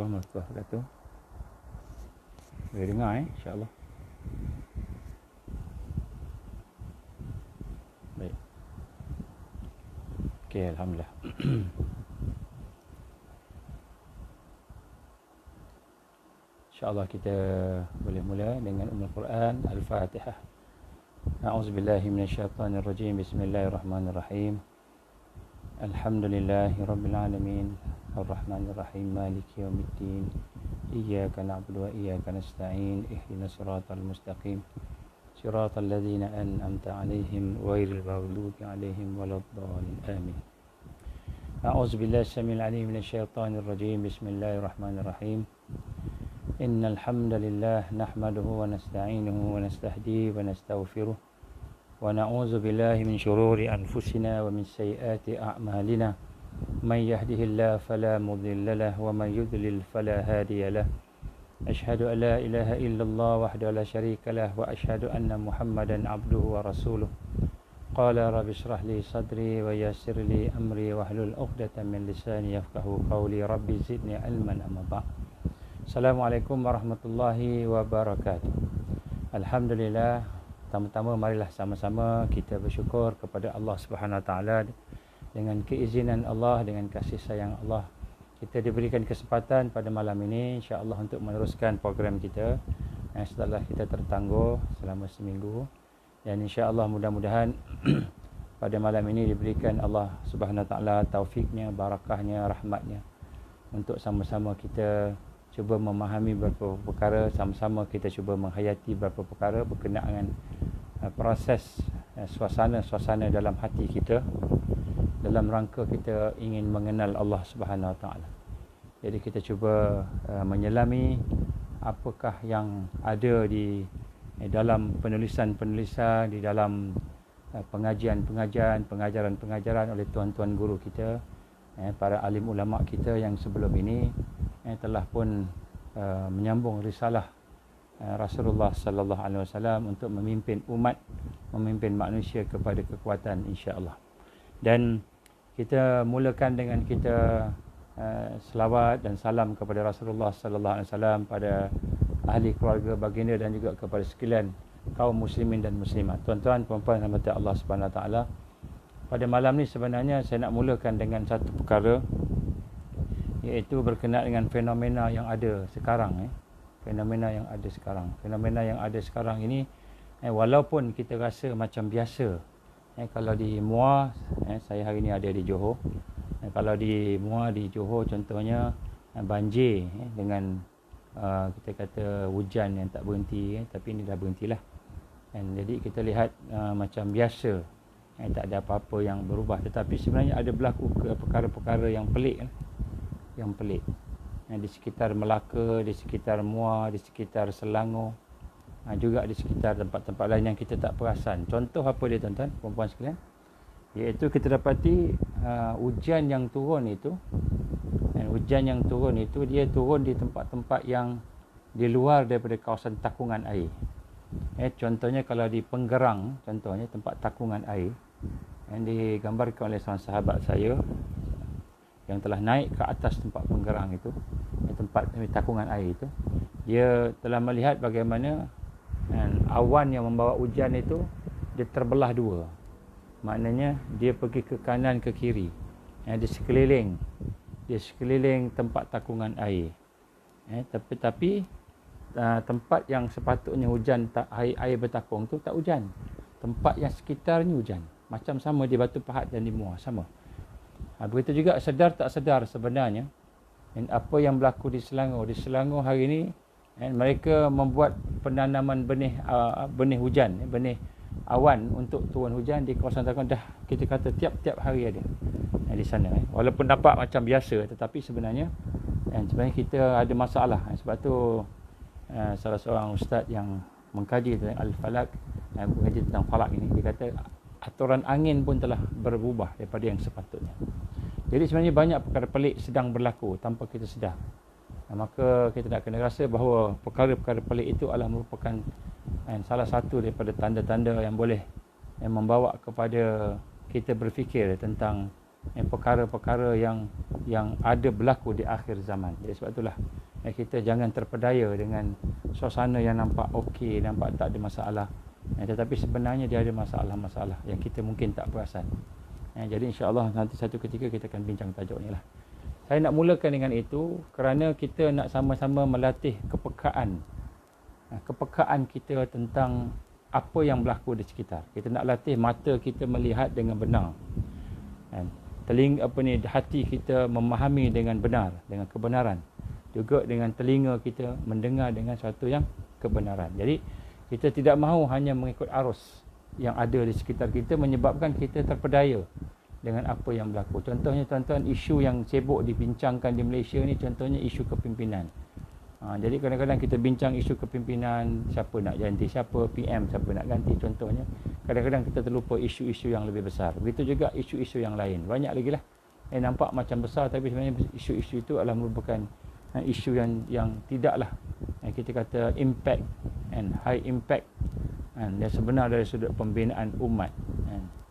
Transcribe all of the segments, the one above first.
warahmatullahi wabarakatuh. Boleh dengar insya-Allah. Baik. Okey, alhamdulillah. InsyaAllah kita boleh mula dengan Ummul Quran Al-Fatihah. A'udzubillahi minasyaitonirrajim. Bismillahirrahmanirrahim. Alhamdulillahi rabbil alamin. Ar-Rahmanir-Rahim. Maliki yaumiddin. Iyyaka na'budu wa iyyaka nasta'in. Ihdinas siratal mustaqim. Siratal ladzina an'amta 'alaihim ghairil maghdubi 'alaihim waladdallin. Amin. A'udzubillahi samil 'alim minasyaitonirrajim. Bismillahirrahmanirrahim. Innal hamdalillah nahmaduhu wa nasta'inuhu wa nastahdihi wa nastaghfiruh wa na'udzu billahi min shururi anfusina wa min sayyiati a'malina may yahdihillahu fala mudilla lahu wa may yudlil fala hadiya lahu asyhadu an la ilaha illallah wahdahu la syarika lahu wa asyhadu anna muhammadan abduhu wa rasuluh qala rabbi shrah li sadri wa yassir li amri wahlul 'uqdatam min lisani yafqahu qawli rabbi zidni ilman amma ba'd. Assalamualaikum warahmatullahi wabarakatuh. Alhamdulillah, pertama-tama marilah sama-sama kita bersyukur kepada Allah Subhanahu Wa Taala. Dengan keizinan Allah, dengan kasih sayang Allah, kita diberikan kesempatan pada malam ini insya-Allah untuk meneruskan program kita setelah kita tertangguh selama seminggu, dan insya-Allah mudah-mudahan pada malam ini diberikan Allah Subhanahu Wa Taala taufiknya, barakahnya, rahmatnya untuk sama-sama kita cuba memahami beberapa perkara, sama-sama kita cuba menghayati beberapa perkara berkenaan proses suasana dalam hati kita dalam rangka kita ingin mengenal Allah Subhanahu Wa Taala. Jadi kita cuba menyelami apakah yang ada di dalam penulisan-penulisan, di dalam pengajaran-pengajaran oleh tuan-tuan guru kita, para alim ulama kita yang sebelum ini telah pun menyambung risalah Rasulullah sallallahu alaihi wasallam untuk memimpin umat, memimpin manusia kepada kekuatan insya-Allah. Dan kita mulakan dengan kita selawat dan salam kepada Rasulullah sallallahu alaihi wasallam, pada ahli keluarga baginda dan juga kepada sekalian kaum muslimin dan muslimat. Tuan-tuan, puan-puan rahmat Allah Subhanahu Wa Taala. Pada malam ni sebenarnya saya nak mulakan dengan satu perkara, iaitu berkenaan dengan fenomena yang ada sekarang. Fenomena yang ada sekarang. Fenomena yang ada sekarang ini, walaupun kita rasa macam biasa, kalau di Muar, saya hari ini ada di Johor, kalau di Muar, di Johor contohnya, banjir dengan kita kata hujan yang tak berhenti, tapi ini dah berhentilah. Jadi kita lihat macam biasa, tak ada apa-apa yang berubah, tetapi sebenarnya ada berlaku perkara-perkara yang pelik, di sekitar Melaka, di sekitar Muar, di sekitar Selangor, juga di sekitar tempat-tempat lain yang kita tak perasan. Contoh apa dia, tuan-tuan, puan-puan sekalian? Iaitu kita dapati hujan yang turun itu, dia turun di tempat-tempat yang di luar daripada kawasan takungan air. Contohnya kalau di Penggerang, contohnya tempat takungan air, yang digambarkan oleh seorang sahabat saya yang telah naik ke atas tempat Penggerang itu, tempat takungan air itu, dia telah melihat bagaimana awan yang membawa hujan itu dia terbelah dua. Maknanya dia pergi ke kanan ke kiri, di sekeliling tempat takungan air. Tapi tempat yang sepatutnya hujan, air bertakung tu tak hujan. Tempat yang sekitarnya hujan. Macam sama di Batu Pahat dan di Muar, sama. Begitu juga sedar tak sedar sebenarnya apa yang berlaku di Selangor. Di Selangor hari ini mereka membuat penanaman benih hujan, benih awan untuk turun hujan di kawasan takungan. Dah kita kata tiap-tiap hari ada di sana. Walaupun nampak macam biasa, tetapi sebenarnya kita ada masalah. Sebab tu salah seorang ustaz yang mengkaji tentang Al-Falak, mengkaji tentang falak ini, dia kata aturan angin pun telah berubah daripada yang sepatutnya. Jadi sebenarnya banyak perkara pelik sedang berlaku tanpa kita sedar. Maka kita nak kena rasa bahawa perkara-perkara pelik itu adalah merupakan salah satu daripada tanda-tanda yang boleh membawa kepada kita berfikir tentang perkara-perkara yang ada berlaku di akhir zaman. Jadi sebab itulah kita jangan terpedaya dengan suasana yang nampak okey, nampak tak ada masalah. Tetapi sebenarnya dia ada masalah-masalah yang kita mungkin tak perasan. Jadi insya-Allah nanti satu ketika kita akan bincang tajuk ni lah. Saya nak mulakan dengan itu kerana kita nak sama-sama melatih kepekaan. Kepekaan kita tentang apa yang berlaku di sekitar. Kita nak latih mata kita melihat dengan benar. Hati kita memahami dengan benar, dengan kebenaran. Juga dengan telinga kita mendengar dengan sesuatu yang kebenaran. Jadi kita tidak mahu hanya mengikut arus yang ada di sekitar kita menyebabkan kita terpedaya dengan apa yang berlaku. Contohnya tuan-tuan, isu yang sibuk dibincangkan di Malaysia ni contohnya isu kepimpinan. Jadi kadang-kadang kita bincang isu kepimpinan, siapa nak ganti siapa, PM siapa nak ganti contohnya. Kadang-kadang kita terlupa isu-isu yang lebih besar. Begitu juga isu-isu yang lain. Banyak lagi lah. Nampak macam besar tapi sebenarnya isu-isu itu adalah merupakan isu yang tidaklah kita kata impact and high impact dan sebenar dari sudut pembinaan umat.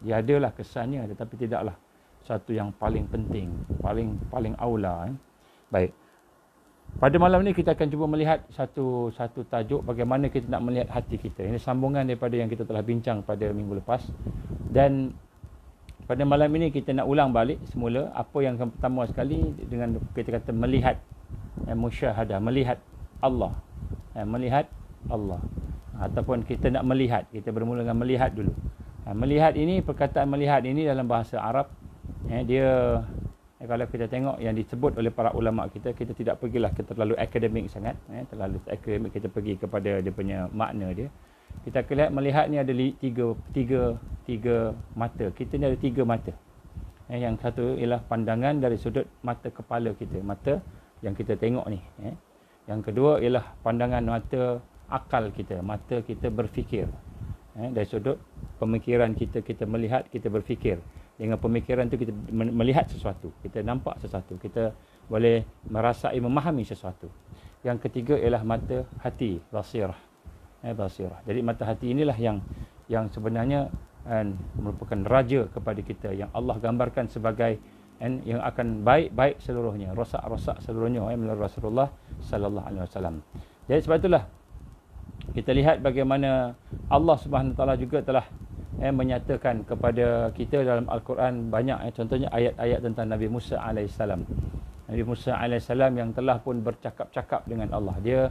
Dia adalah kesannya tetapi tidaklah satu yang paling penting, paling aula. Baik. Pada malam ni kita akan cuba melihat satu tajuk bagaimana kita nak melihat hati kita. Ini sambungan daripada yang kita telah bincang pada minggu lepas. Dan pada malam ini kita nak ulang balik semula apa yang pertama sekali dengan kita kata melihat, musyahadah, melihat Allah. Melihat Allah. Ataupun kita nak melihat, kita bermula dengan melihat dulu. Melihat ini, perkataan melihat ini dalam bahasa Arab, dia kalau kita tengok yang disebut oleh para ulama kita tidak pergilah kita terlalu akademik sangat, terlalu akademik kita pergi kepada dia punya makna dia. Kita lihat melihat ni ada tiga mata. Kita ni ada tiga mata. Yang satu ialah pandangan dari sudut mata kepala kita, mata yang kita tengok ni. Yang kedua ialah pandangan mata akal kita, mata kita berfikir. Dari sudut pemikiran kita melihat, kita berfikir. Dengan pemikiran tu kita melihat sesuatu, kita nampak sesuatu, kita boleh merasai, memahami sesuatu. Yang ketiga ialah mata hati, basirah. Basirah. Jadi mata hati inilah yang sebenarnya merupakan raja kepada kita, yang Allah gambarkan sebagai yang akan baik-baik seluruhnya, rosak-rosak seluruhnya melalui Rasulullah sallallahu alaihi wasallam. Jadi sebab itulah kita lihat bagaimana Allah Subhanahu Wa Taala juga telah menyatakan kepada kita dalam Al-Quran banyak, contohnya ayat-ayat tentang Nabi Musa alaihissalam. Nabi Musa alaihissalam yang telah pun bercakap-cakap dengan Allah. Dia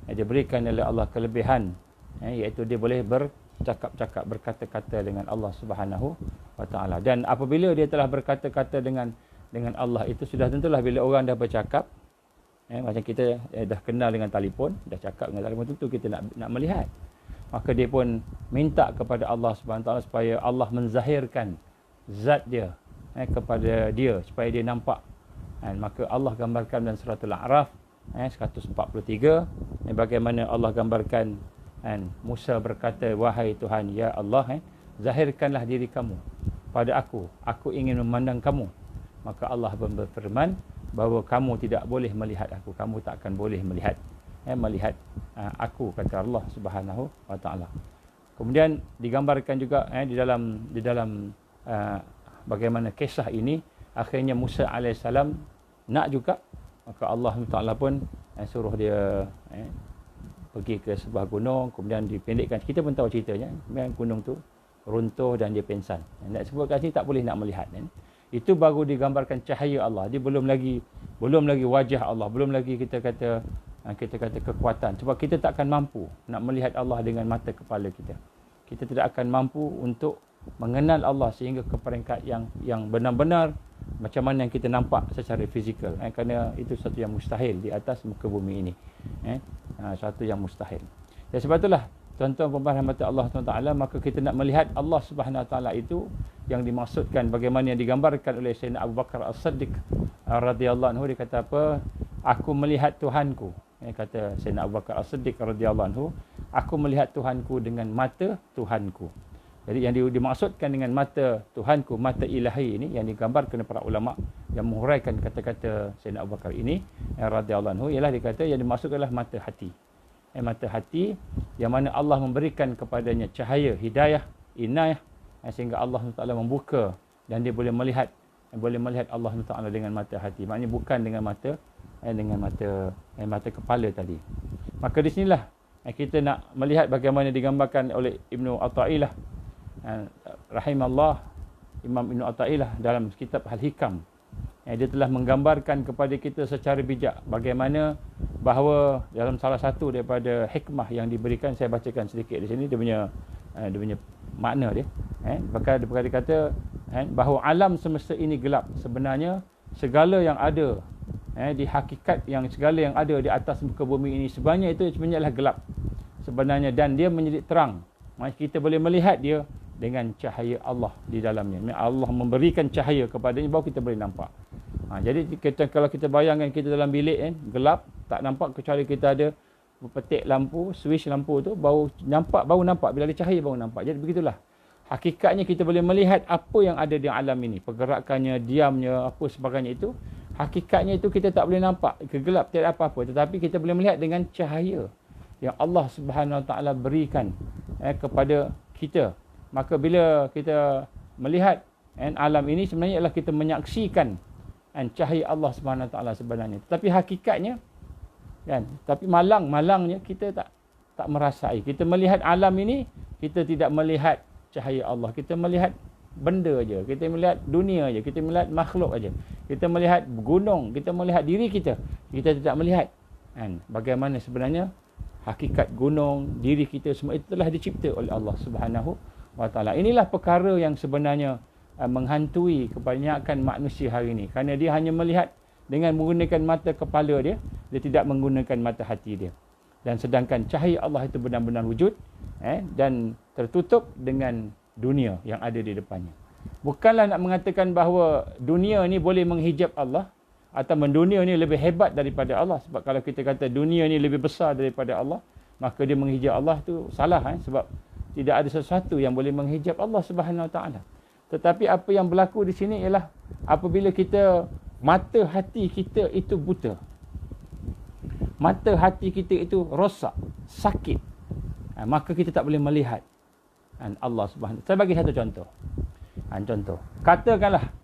diberikan oleh Allah kelebihan, iaitu dia boleh bercakap-cakap, berkata-kata dengan Allah Subhanahu Wa Taala. Dan apabila dia telah berkata-kata dengan Allah itu, sudah tentulah bila orang dah bercakap, macam kita dah kenal dengan telefon, dah cakap dengan telefon, tentu kita nak melihat. Maka dia pun minta kepada Allah Subhanahu Wa Taala supaya Allah menzahirkan zat dia kepada dia supaya dia nampak. Maka Allah gambarkan dalam surah Al-A'raf 143 bagaimana Allah gambarkan Musa berkata, wahai Tuhan, ya Allah, zahirkanlah diri kamu pada aku ingin memandang kamu. Maka Allah berfirman bahawa kamu tidak boleh melihat aku, kamu tak akan boleh melihat aku, kata Allah Subhanahu Wa Taala. Kemudian digambarkan juga di dalam bagaimana kisah ini akhirnya Musa alaihissalam nak juga, maka Allah Taala pun suruh dia pergi ke sebuah gunung, kemudian dipendekkan, kita pun tahu ceritanya, kemudian gunung tu runtuh dan dia pingsan. Nak sebutkan sini tak boleh nak melihat. Itu baru digambarkan cahaya Allah. Dia belum lagi wajah Allah, belum lagi kita kata kekuatan. Sebab kita tak akan mampu nak melihat Allah dengan mata kepala kita. Kita tidak akan mampu untuk mengenal Allah sehingga ke peringkat yang benar-benar macam mana yang kita nampak secara fizikal. Kerana itu satu yang mustahil di atas muka bumi ini. Satu yang mustahil. Dan sebab itulah tuan-tuan puan-puan rahmat Allah SWT, maka kita nak melihat Allah Subhanahu Wa Taala itu yang dimaksudkan bagaimana yang digambarkan oleh Sayyidina Abu Bakar As-Siddiq radhiyallahu anhu. Dia kata apa? Aku melihat Tuhanku. Kata Sayyidina Abu Bakar As-Siddiq radhiyallahu anhu, aku melihat Tuhanku dengan mata Tuhanku. Jadi yang dimaksudkan dengan mata Tuhanku, mata ilahi ini yang digambarkan oleh para ulama yang menghuraikan kata-kata Sayyidina Abu Bakar ini radhiyallahu anhu, ialah dikata yang dimaksudkan adalah mata hati. Mata hati yang mana Allah memberikan kepadanya cahaya, hidayah, inayah, sehingga Allah Taala membuka dan dia boleh melihat boleh melihat Allah Taala dengan mata hati. Maknanya bukan dengan mata kepala tadi. Maka di sinilah kita nak melihat bagaimana digambarkan oleh Ibnu Athaillah rahimallah, Imam Ibnu Athaillah dalam kitab Al-Hikam. Dia telah menggambarkan kepada kita secara bijak bagaimana bahawa dalam salah satu daripada hikmah yang diberikan, saya bacakan sedikit di sini dia punya makna dia. Bahkan dia kata bahawa alam semesta ini gelap. Sebenarnya segala yang ada di hakikat, yang segala yang ada di atas muka bumi ini sebenarnya itu sebenarnya adalah gelap sebenarnya, dan dia menjadi terang. Maksud kita boleh melihat dia dengan cahaya Allah di dalamnya. Allah memberikan cahaya kepadanya baru kita boleh nampak. Jadi kalau kita bayangkan kita dalam bilik gelap, tak nampak kecuali kita ada petik lampu, switch lampu tu baru nampak bila ada cahaya baru nampak. Jadi begitulah. Hakikatnya kita boleh melihat apa yang ada di alam ini, pergerakannya, diamnya, apa sebagainya itu. Hakikatnya itu kita tak boleh nampak, kegelap, tiada apa-apa, tetapi kita boleh melihat dengan cahaya yang Allah Subhanahu Wa Taala berikan kepada kita. Maka bila kita melihat alam ini sebenarnya ialah kita menyaksikan cahaya Allah Subhanahu Wa Taala sebenarnya. Tetapi hakikatnya tapi malangnya kita tak merasai. Kita melihat alam ini, kita tidak melihat cahaya Allah. Kita melihat benda aja, kita melihat dunia aja, kita melihat makhluk aja. Kita melihat gunung, kita melihat diri kita. Kita tidak melihat bagaimana sebenarnya hakikat gunung, diri kita, semua itu telah dicipta oleh Allah Subhanahu Wa Taala. Inilah perkara yang sebenarnya menghantui kebanyakan manusia hari ini, kerana dia hanya melihat dengan menggunakan mata kepala dia tidak menggunakan mata hati dia. Dan sedangkan cahaya Allah itu benar-benar wujud dan tertutup dengan dunia yang ada di depannya. Bukanlah nak mengatakan bahawa dunia ni boleh menghijab Allah atau dunia ni lebih hebat daripada Allah. Sebab kalau kita kata dunia ni lebih besar daripada Allah, maka dia menghijab Allah tu salah. Sebab tidak ada sesuatu yang boleh menghijab Allah Subhanahu Wa Taala. Tetapi apa yang berlaku di sini ialah apabila kita mata hati kita itu buta, mata hati kita itu rosak, sakit, maka kita tak boleh melihat Allah Subhanahu. Saya bagi satu contoh. Contoh, katakanlah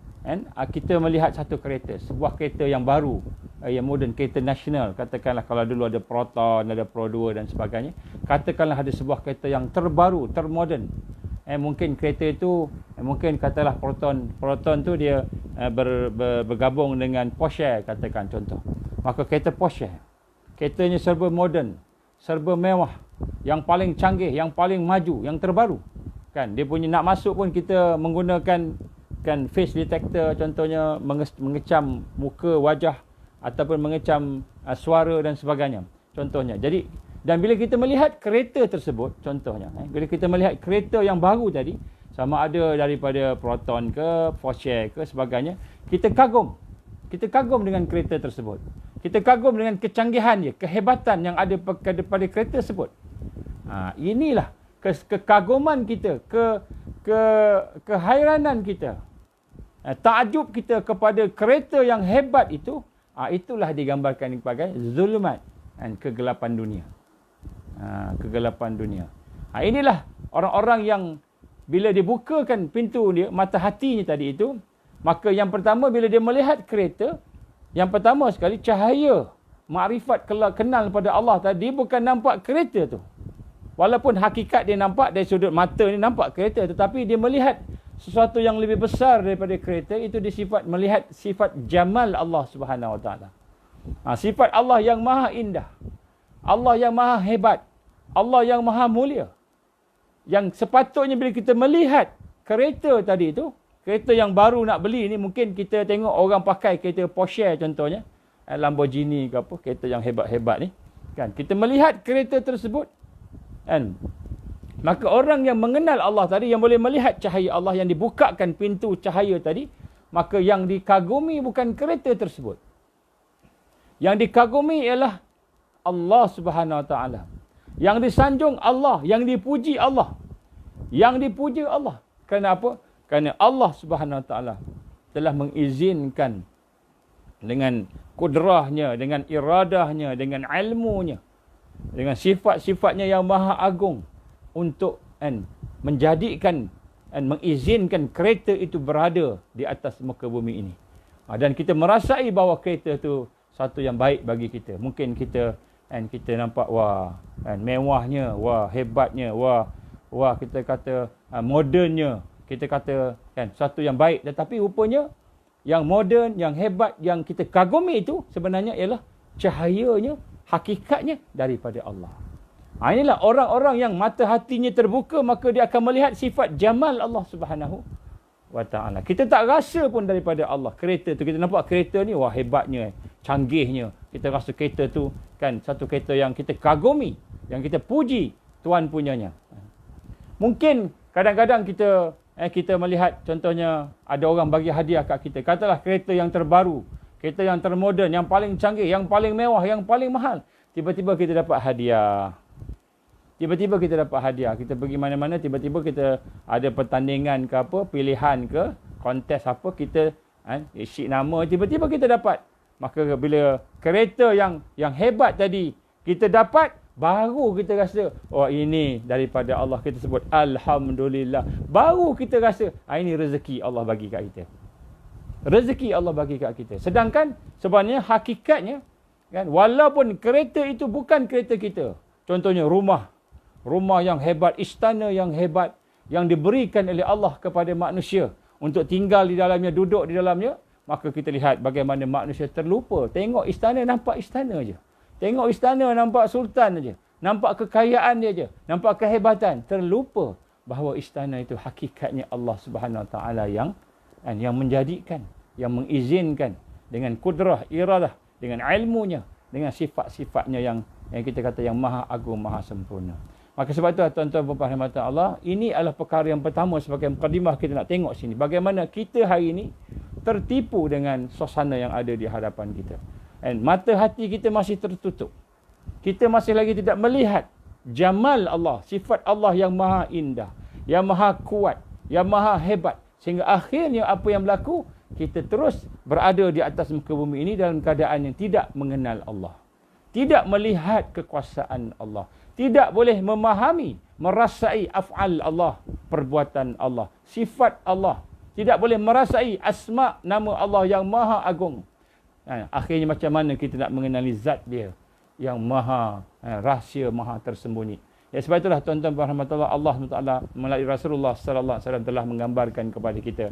kita melihat satu kereta, sebuah kereta yang baru, yang moden, kereta nasional. Katakanlah kalau dulu ada Proton, ada Pro 2 dan sebagainya. Katakanlah ada sebuah kereta yang terbaru, termoden. Mungkin kereta itu, mungkin katalah Proton tu dia bergabung dengan Porsche, katakan contoh. Maka kereta Porsche, keretanya serba moden, serba mewah, yang paling canggih, yang paling maju, yang terbaru. Dia punya nak masuk pun kita menggunakan face detector, contohnya mengecam muka, wajah ataupun mengecam suara dan sebagainya. Contohnya. Jadi, dan bila kita melihat kereta tersebut, contohnya, bila kita melihat kereta yang baru tadi, sama ada daripada Proton ke, Porsche ke sebagainya, kita kagum. Kita kagum dengan kereta tersebut. Kita kagum dengan kecanggihan dia, kehebatan yang ada pada kereta tersebut. Inilah kekaguman kita, kehairanan kita, takjub kita kepada kereta yang hebat itu. Itulah digambarkan sebagai zulumat, kegelapan dunia. Kegelapan dunia. Inilah orang-orang yang bila dibukakan pintu dia, mata hatinya tadi itu, maka yang pertama bila dia melihat kereta, yang pertama sekali cahaya makrifat kenal pada Allah tadi bukan nampak kereta tu. Walaupun hakikat dia nampak dari sudut mata ni nampak kereta, tetapi dia melihat sesuatu yang lebih besar daripada kereta, itu melihat sifat jamal Allah Subhanahu Wa Taala. Sifat Allah yang maha indah, Allah yang maha hebat, Allah yang maha mulia. Yang sepatutnya bila kita melihat kereta tadi itu, kereta yang baru nak beli ni, mungkin kita tengok orang pakai kereta Porsche contohnya, Lamborghini ke apa, kereta yang hebat-hebat ni. Kita melihat kereta tersebut, maka orang yang mengenal Allah tadi, yang boleh melihat cahaya Allah, yang dibukakan pintu cahaya tadi, maka yang dikagumi bukan kereta tersebut. Yang dikagumi ialah Allah Subhanahu Wa Taala. Yang disanjung Allah, yang dipuji Allah. Yang dipuja Allah. Kerana apa? Kerana Allah Subhanahu Wa Taala telah mengizinkan dengan kudrahnya, dengan iradahnya, dengan ilmunya, dengan sifat-sifatnya yang maha agung untuk menjadikan dan mengizinkan kereta itu berada di atas muka bumi ini. Dan kita merasai bahawa kereta itu satu yang baik bagi kita. Mungkin kita nampak wah mewahnya, wah hebatnya, wah kita kata modernnya, kita kata satu yang baik. Tetapi rupanya yang moden, yang hebat, yang kita kagumi itu sebenarnya ialah cahayanya, hakikatnya daripada Allah. Inilah orang-orang yang mata hatinya terbuka, maka dia akan melihat sifat jamal Allah Subhanahu wa ta'ala. Kita tak rasa pun daripada Allah. Kereta tu, kita nampak kereta ni, wah hebatnya, canggihnya. Kita rasa kereta tu satu kereta yang kita kagumi, yang kita puji Tuhan punyanya. Mungkin kadang-kadang kita melihat contohnya ada orang bagi hadiah kat kita. Katalah kereta yang terbaru, kereta yang termoden, yang paling canggih, yang paling mewah, yang paling mahal. Tiba-tiba kita dapat hadiah. Kita pergi mana-mana, tiba-tiba kita ada pertandingan ke apa, pilihan ke, kontes apa, kita isi nama, tiba-tiba kita dapat. Maka bila kereta yang hebat tadi kita dapat, baru kita rasa, oh ini daripada Allah. Kita sebut Alhamdulillah. Baru kita rasa, ini rezeki Allah bagi kat kita. Rezeki Allah bagi kat kita. Sedangkan sebenarnya hakikatnya, walaupun kereta itu bukan kereta kita. Contohnya rumah yang hebat, istana yang hebat, yang diberikan oleh Allah kepada manusia untuk tinggal di dalamnya, duduk di dalamnya. Maka kita lihat bagaimana manusia terlupa. Tengok istana, nampak istana je. Tengok istana, nampak sultan je. Nampak kekayaan dia je. Nampak kehebatan. Terlupa bahawa istana itu hakikatnya Allah Subhanahu Wa Taala yang menjadikan, yang mengizinkan dengan kudrah, iradah, dengan ilmunya, dengan sifat-sifatnya yang kita kata yang maha agung, maha sempurna. Maka sebab itu tuan-tuan dan puan-puan Allah, ini adalah perkara yang pertama sebagai mukadimah kita nak tengok sini. Bagaimana kita hari ini tertipu dengan suasana yang ada di hadapan kita. Dan mata hati kita masih tertutup. Kita masih lagi tidak melihat jamal Allah, sifat Allah yang maha indah, yang maha kuat, yang maha hebat. Sehingga akhirnya apa yang berlaku, kita terus berada di atas muka bumi ini dalam keadaan yang tidak mengenal Allah. Tidak melihat kekuasaan Allah. Tidak boleh memahami, merasai af'al Allah, perbuatan Allah, sifat Allah. Tidak boleh merasai asma, nama Allah yang maha agung. Akhirnya macam mana kita nak mengenali zat dia yang maha rahsia, maha tersembunyi. Ya, sebab itulah tuan-tuan rahmatullah, Allah Taala melalui Rasulullah sallallahu alaihi wasallam telah menggambarkan kepada kita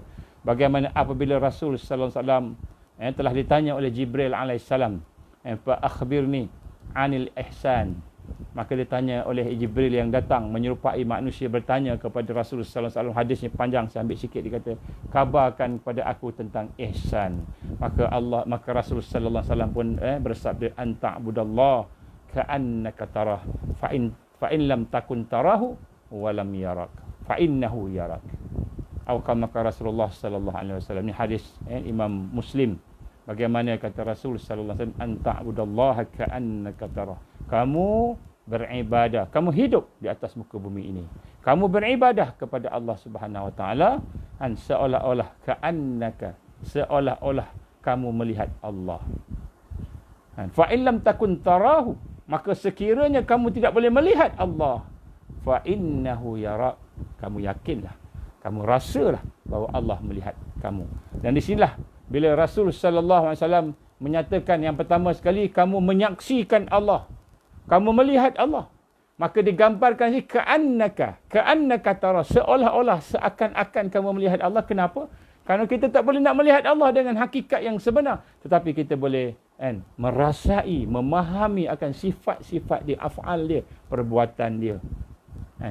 bagaimana apabila Rasul sallallahu alaihi wasallam telah ditanya oleh Jibril alaihissalam, fa akhbirni anil ihsan. Maka ditanya oleh Jibril yang datang menyerupai manusia, bertanya kepada Rasulullah sallallahu alaihi wasallam, hadisnya panjang, saya ambil sikit, dia kata, kabarkan kepada aku tentang ihsan. Maka Rasulullah sallallahu alaihi wasallam pun bersabda, anta'budallah ka'annaka tarah fa in lam takun tarahu wa lam yarak fa innahu yarak. Atau kama Rasulullah sallallahu alaihi wasallam. Ini hadis Imam Muslim. Bagaimana kata Rasul sallallahu alaihi wasallam, anta'budallah ka'annaka tarah. Kamu beribadah, kamu hidup di atas muka bumi ini. Kamu beribadah kepada Allah Subhanahu Wa Taala dan seolah-olah ka'annaka, seolah-olah kamu melihat Allah. Fa in lam takun tarahu, maka sekiranya kamu tidak boleh melihat Allah, fa innahu yarak, kamu yakinlah, kamu rasalah bahawa Allah melihat kamu. Dan di sinilah bila Rasul sallallahu alaihi wasallam menyatakan yang pertama sekali, kamu menyaksikan Allah, kamu melihat Allah. Maka digambarkan ini ka'annaka tara, seolah-olah, seakan-akan kamu melihat Allah. Kenapa? Kerana kita tak boleh nak melihat Allah dengan hakikat yang sebenar, tetapi kita boleh merasai, memahami akan sifat-sifat dia, af'al dia, perbuatan dia,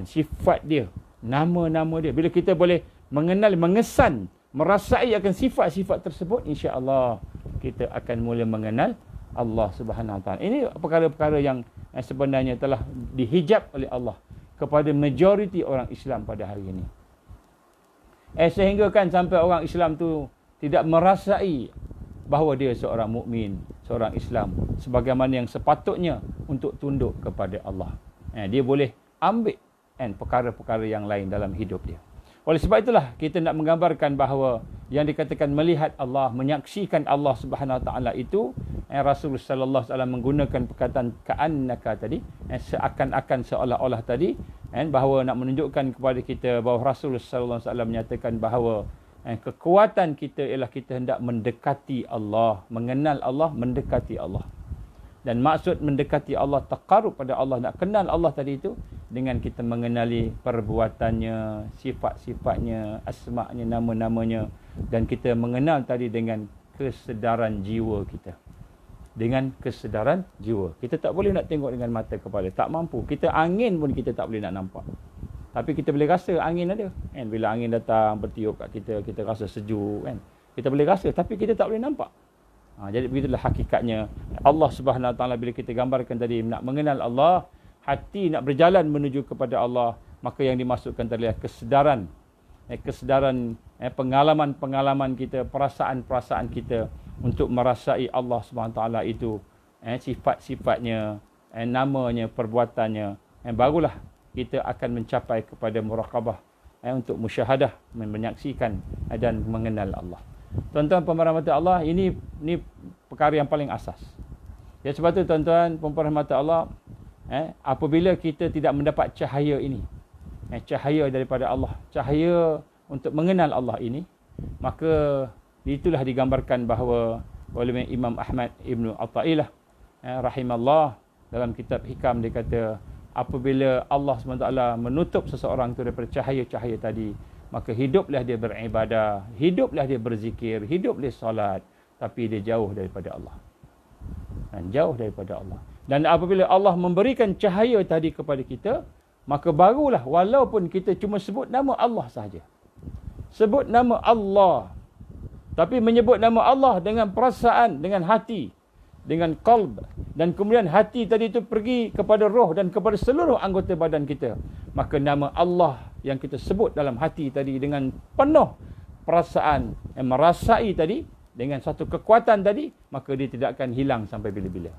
sifat dia, nama-nama dia. Bila kita boleh mengenal, mengesan, merasai akan sifat-sifat tersebut, insya-Allah kita akan mula mengenal Allah Subhanahu Wa Taala. Ini perkara-perkara yang sebenarnya telah dihijab oleh Allah kepada majoriti orang Islam pada hari ini. Sehingga kan sampai orang Islam tu tidak merasai bahawa dia seorang mukmin, seorang Islam sebagaimana yang sepatutnya untuk tunduk kepada Allah. Dia boleh ambil perkara-perkara yang lain dalam hidup dia. Oleh sebab itulah kita nak menggambarkan bahawa yang dikatakan melihat Allah, menyaksikan Allah Subhanahu Wa Taala itu, Rasulullah sallallahu alaihi wasallam menggunakan perkataan ka'annaka tadi, seakan-akan, seolah-olah tadi, bahawa nak menunjukkan kepada kita bahawa Rasulullah sallallahu alaihi wasallam menyatakan bahawa kekuatan kita ialah kita hendak mendekati Allah, mengenal Allah, mendekati Allah. Dan maksud mendekati Allah, taqarrub pada Allah, nak kenal Allah tadi itu dengan kita mengenali perbuatannya, sifat-sifatnya, asma'nya, nama-namanya, dan kita mengenal tadi dengan kesedaran jiwa kita. Dengan kesedaran jiwa. Kita tak boleh nak tengok dengan mata kepala, tak mampu. Kita angin pun kita tak boleh nak nampak. Tapi kita boleh rasa angin ada. Kan? Bila angin datang bertiup kat kita, kita rasa sejuk. Kan? Kita boleh rasa, tapi kita tak boleh nampak. Jadi begitulah hakikatnya Allah Subhanahu Wa Taala. Bila kita gambarkan tadi nak mengenal Allah, hati nak berjalan menuju kepada Allah, maka yang dimasukkan tadi adalah kesedaran. Kesedaran, pengalaman-pengalaman kita, perasaan-perasaan kita untuk merasai Allah Subhanahu Wa Taala itu, sifat-sifatnya, namanya, perbuatannya. Barulah kita akan mencapai kepada muraqabah, untuk musyahadah, menyaksikan dan mengenal Allah. Tuan-tuan pemerhati mata Allah, ini perkara yang paling asas. Ya, sebab tu tuan-tuan pemerhati mata Allah, apabila kita tidak mendapat cahaya ini, cahaya daripada Allah, cahaya untuk mengenal Allah ini, maka itulah digambarkan bahawa oleh Imam Ahmad Ibn Atta'ilah rahimallah, dalam kitab Hikam dia kata, apabila Allah SWT menutup seseorang itu daripada cahaya-cahaya tadi, maka hiduplah dia beribadah, hiduplah dia berzikir, hiduplah salat, tapi dia jauh daripada Allah. Jauh daripada Allah. Dan apabila Allah memberikan cahaya tadi kepada kita, maka barulah walaupun kita cuma sebut nama Allah sahaja. Sebut nama Allah. Tapi menyebut nama Allah dengan perasaan, dengan hati, dengan qalb, dan kemudian hati tadi itu pergi kepada roh dan kepada seluruh anggota badan kita, maka nama Allah yang kita sebut dalam hati tadi dengan penuh perasaan, merasai tadi dengan satu kekuatan tadi, maka dia tidak akan hilang sampai bila-bila.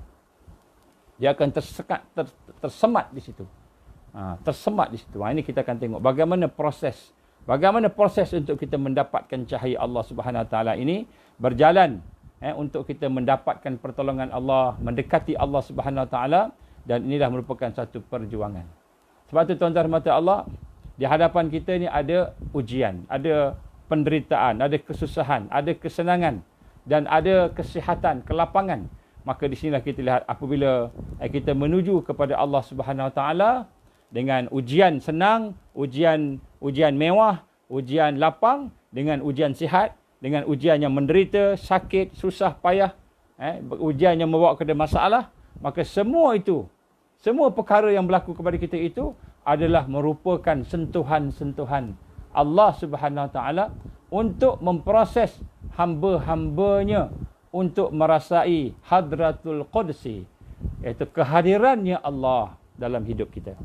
Dia akan tersemat di situ. Tersemat di situ. Ini kita akan tengok bagaimana proses untuk kita mendapatkan cahaya Allah Subhanahu Wa Taala ini berjalan, untuk kita mendapatkan pertolongan Allah, mendekati Allah Subhanahu Wa Taala, dan inilah merupakan satu perjuangan. Sebab tu tuan-tuan mata Allah, di hadapan kita ni ada ujian, ada penderitaan, ada kesusahan, ada kesenangan, dan ada kesihatan, kelapangan. Maka di sinilah kita lihat apabila kita menuju kepada Allah Subhanahu Wa Taala dengan ujian senang, ujian mewah, ujian lapang, dengan ujian sihat, dengan ujian yang menderita, sakit, susah, payah, ujian yang membawa kepada masalah, maka semua itu, semua perkara yang berlaku kepada kita itu adalah merupakan sentuhan-sentuhan Allah Subhanahu Wa Taala untuk memproses hamba-hambanya untuk merasai hadratul qudsi, iaitu kehadirannya Allah dalam hidup kita.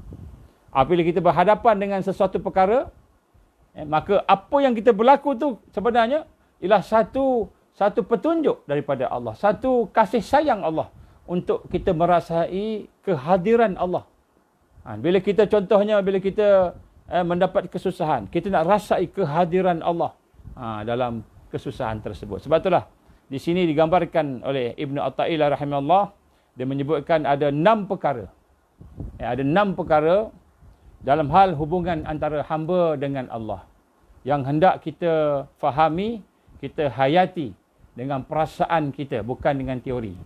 Apabila kita berhadapan dengan sesuatu perkara, maka apa yang kita berlaku tu sebenarnya ialah satu petunjuk daripada Allah, satu kasih sayang Allah untuk kita merasai kehadiran Allah. Bila kita contohnya, bila kita mendapat kesusahan, kita nak rasai kehadiran Allah dalam kesusahan tersebut. Sebab itulah di sini digambarkan oleh Ibn Atta'ilah rahimahullah, dia menyebutkan ada 6 perkara. Ada 6 perkara dalam hal hubungan antara hamba dengan Allah yang hendak kita fahami, kita hayati dengan perasaan kita, bukan dengan teori.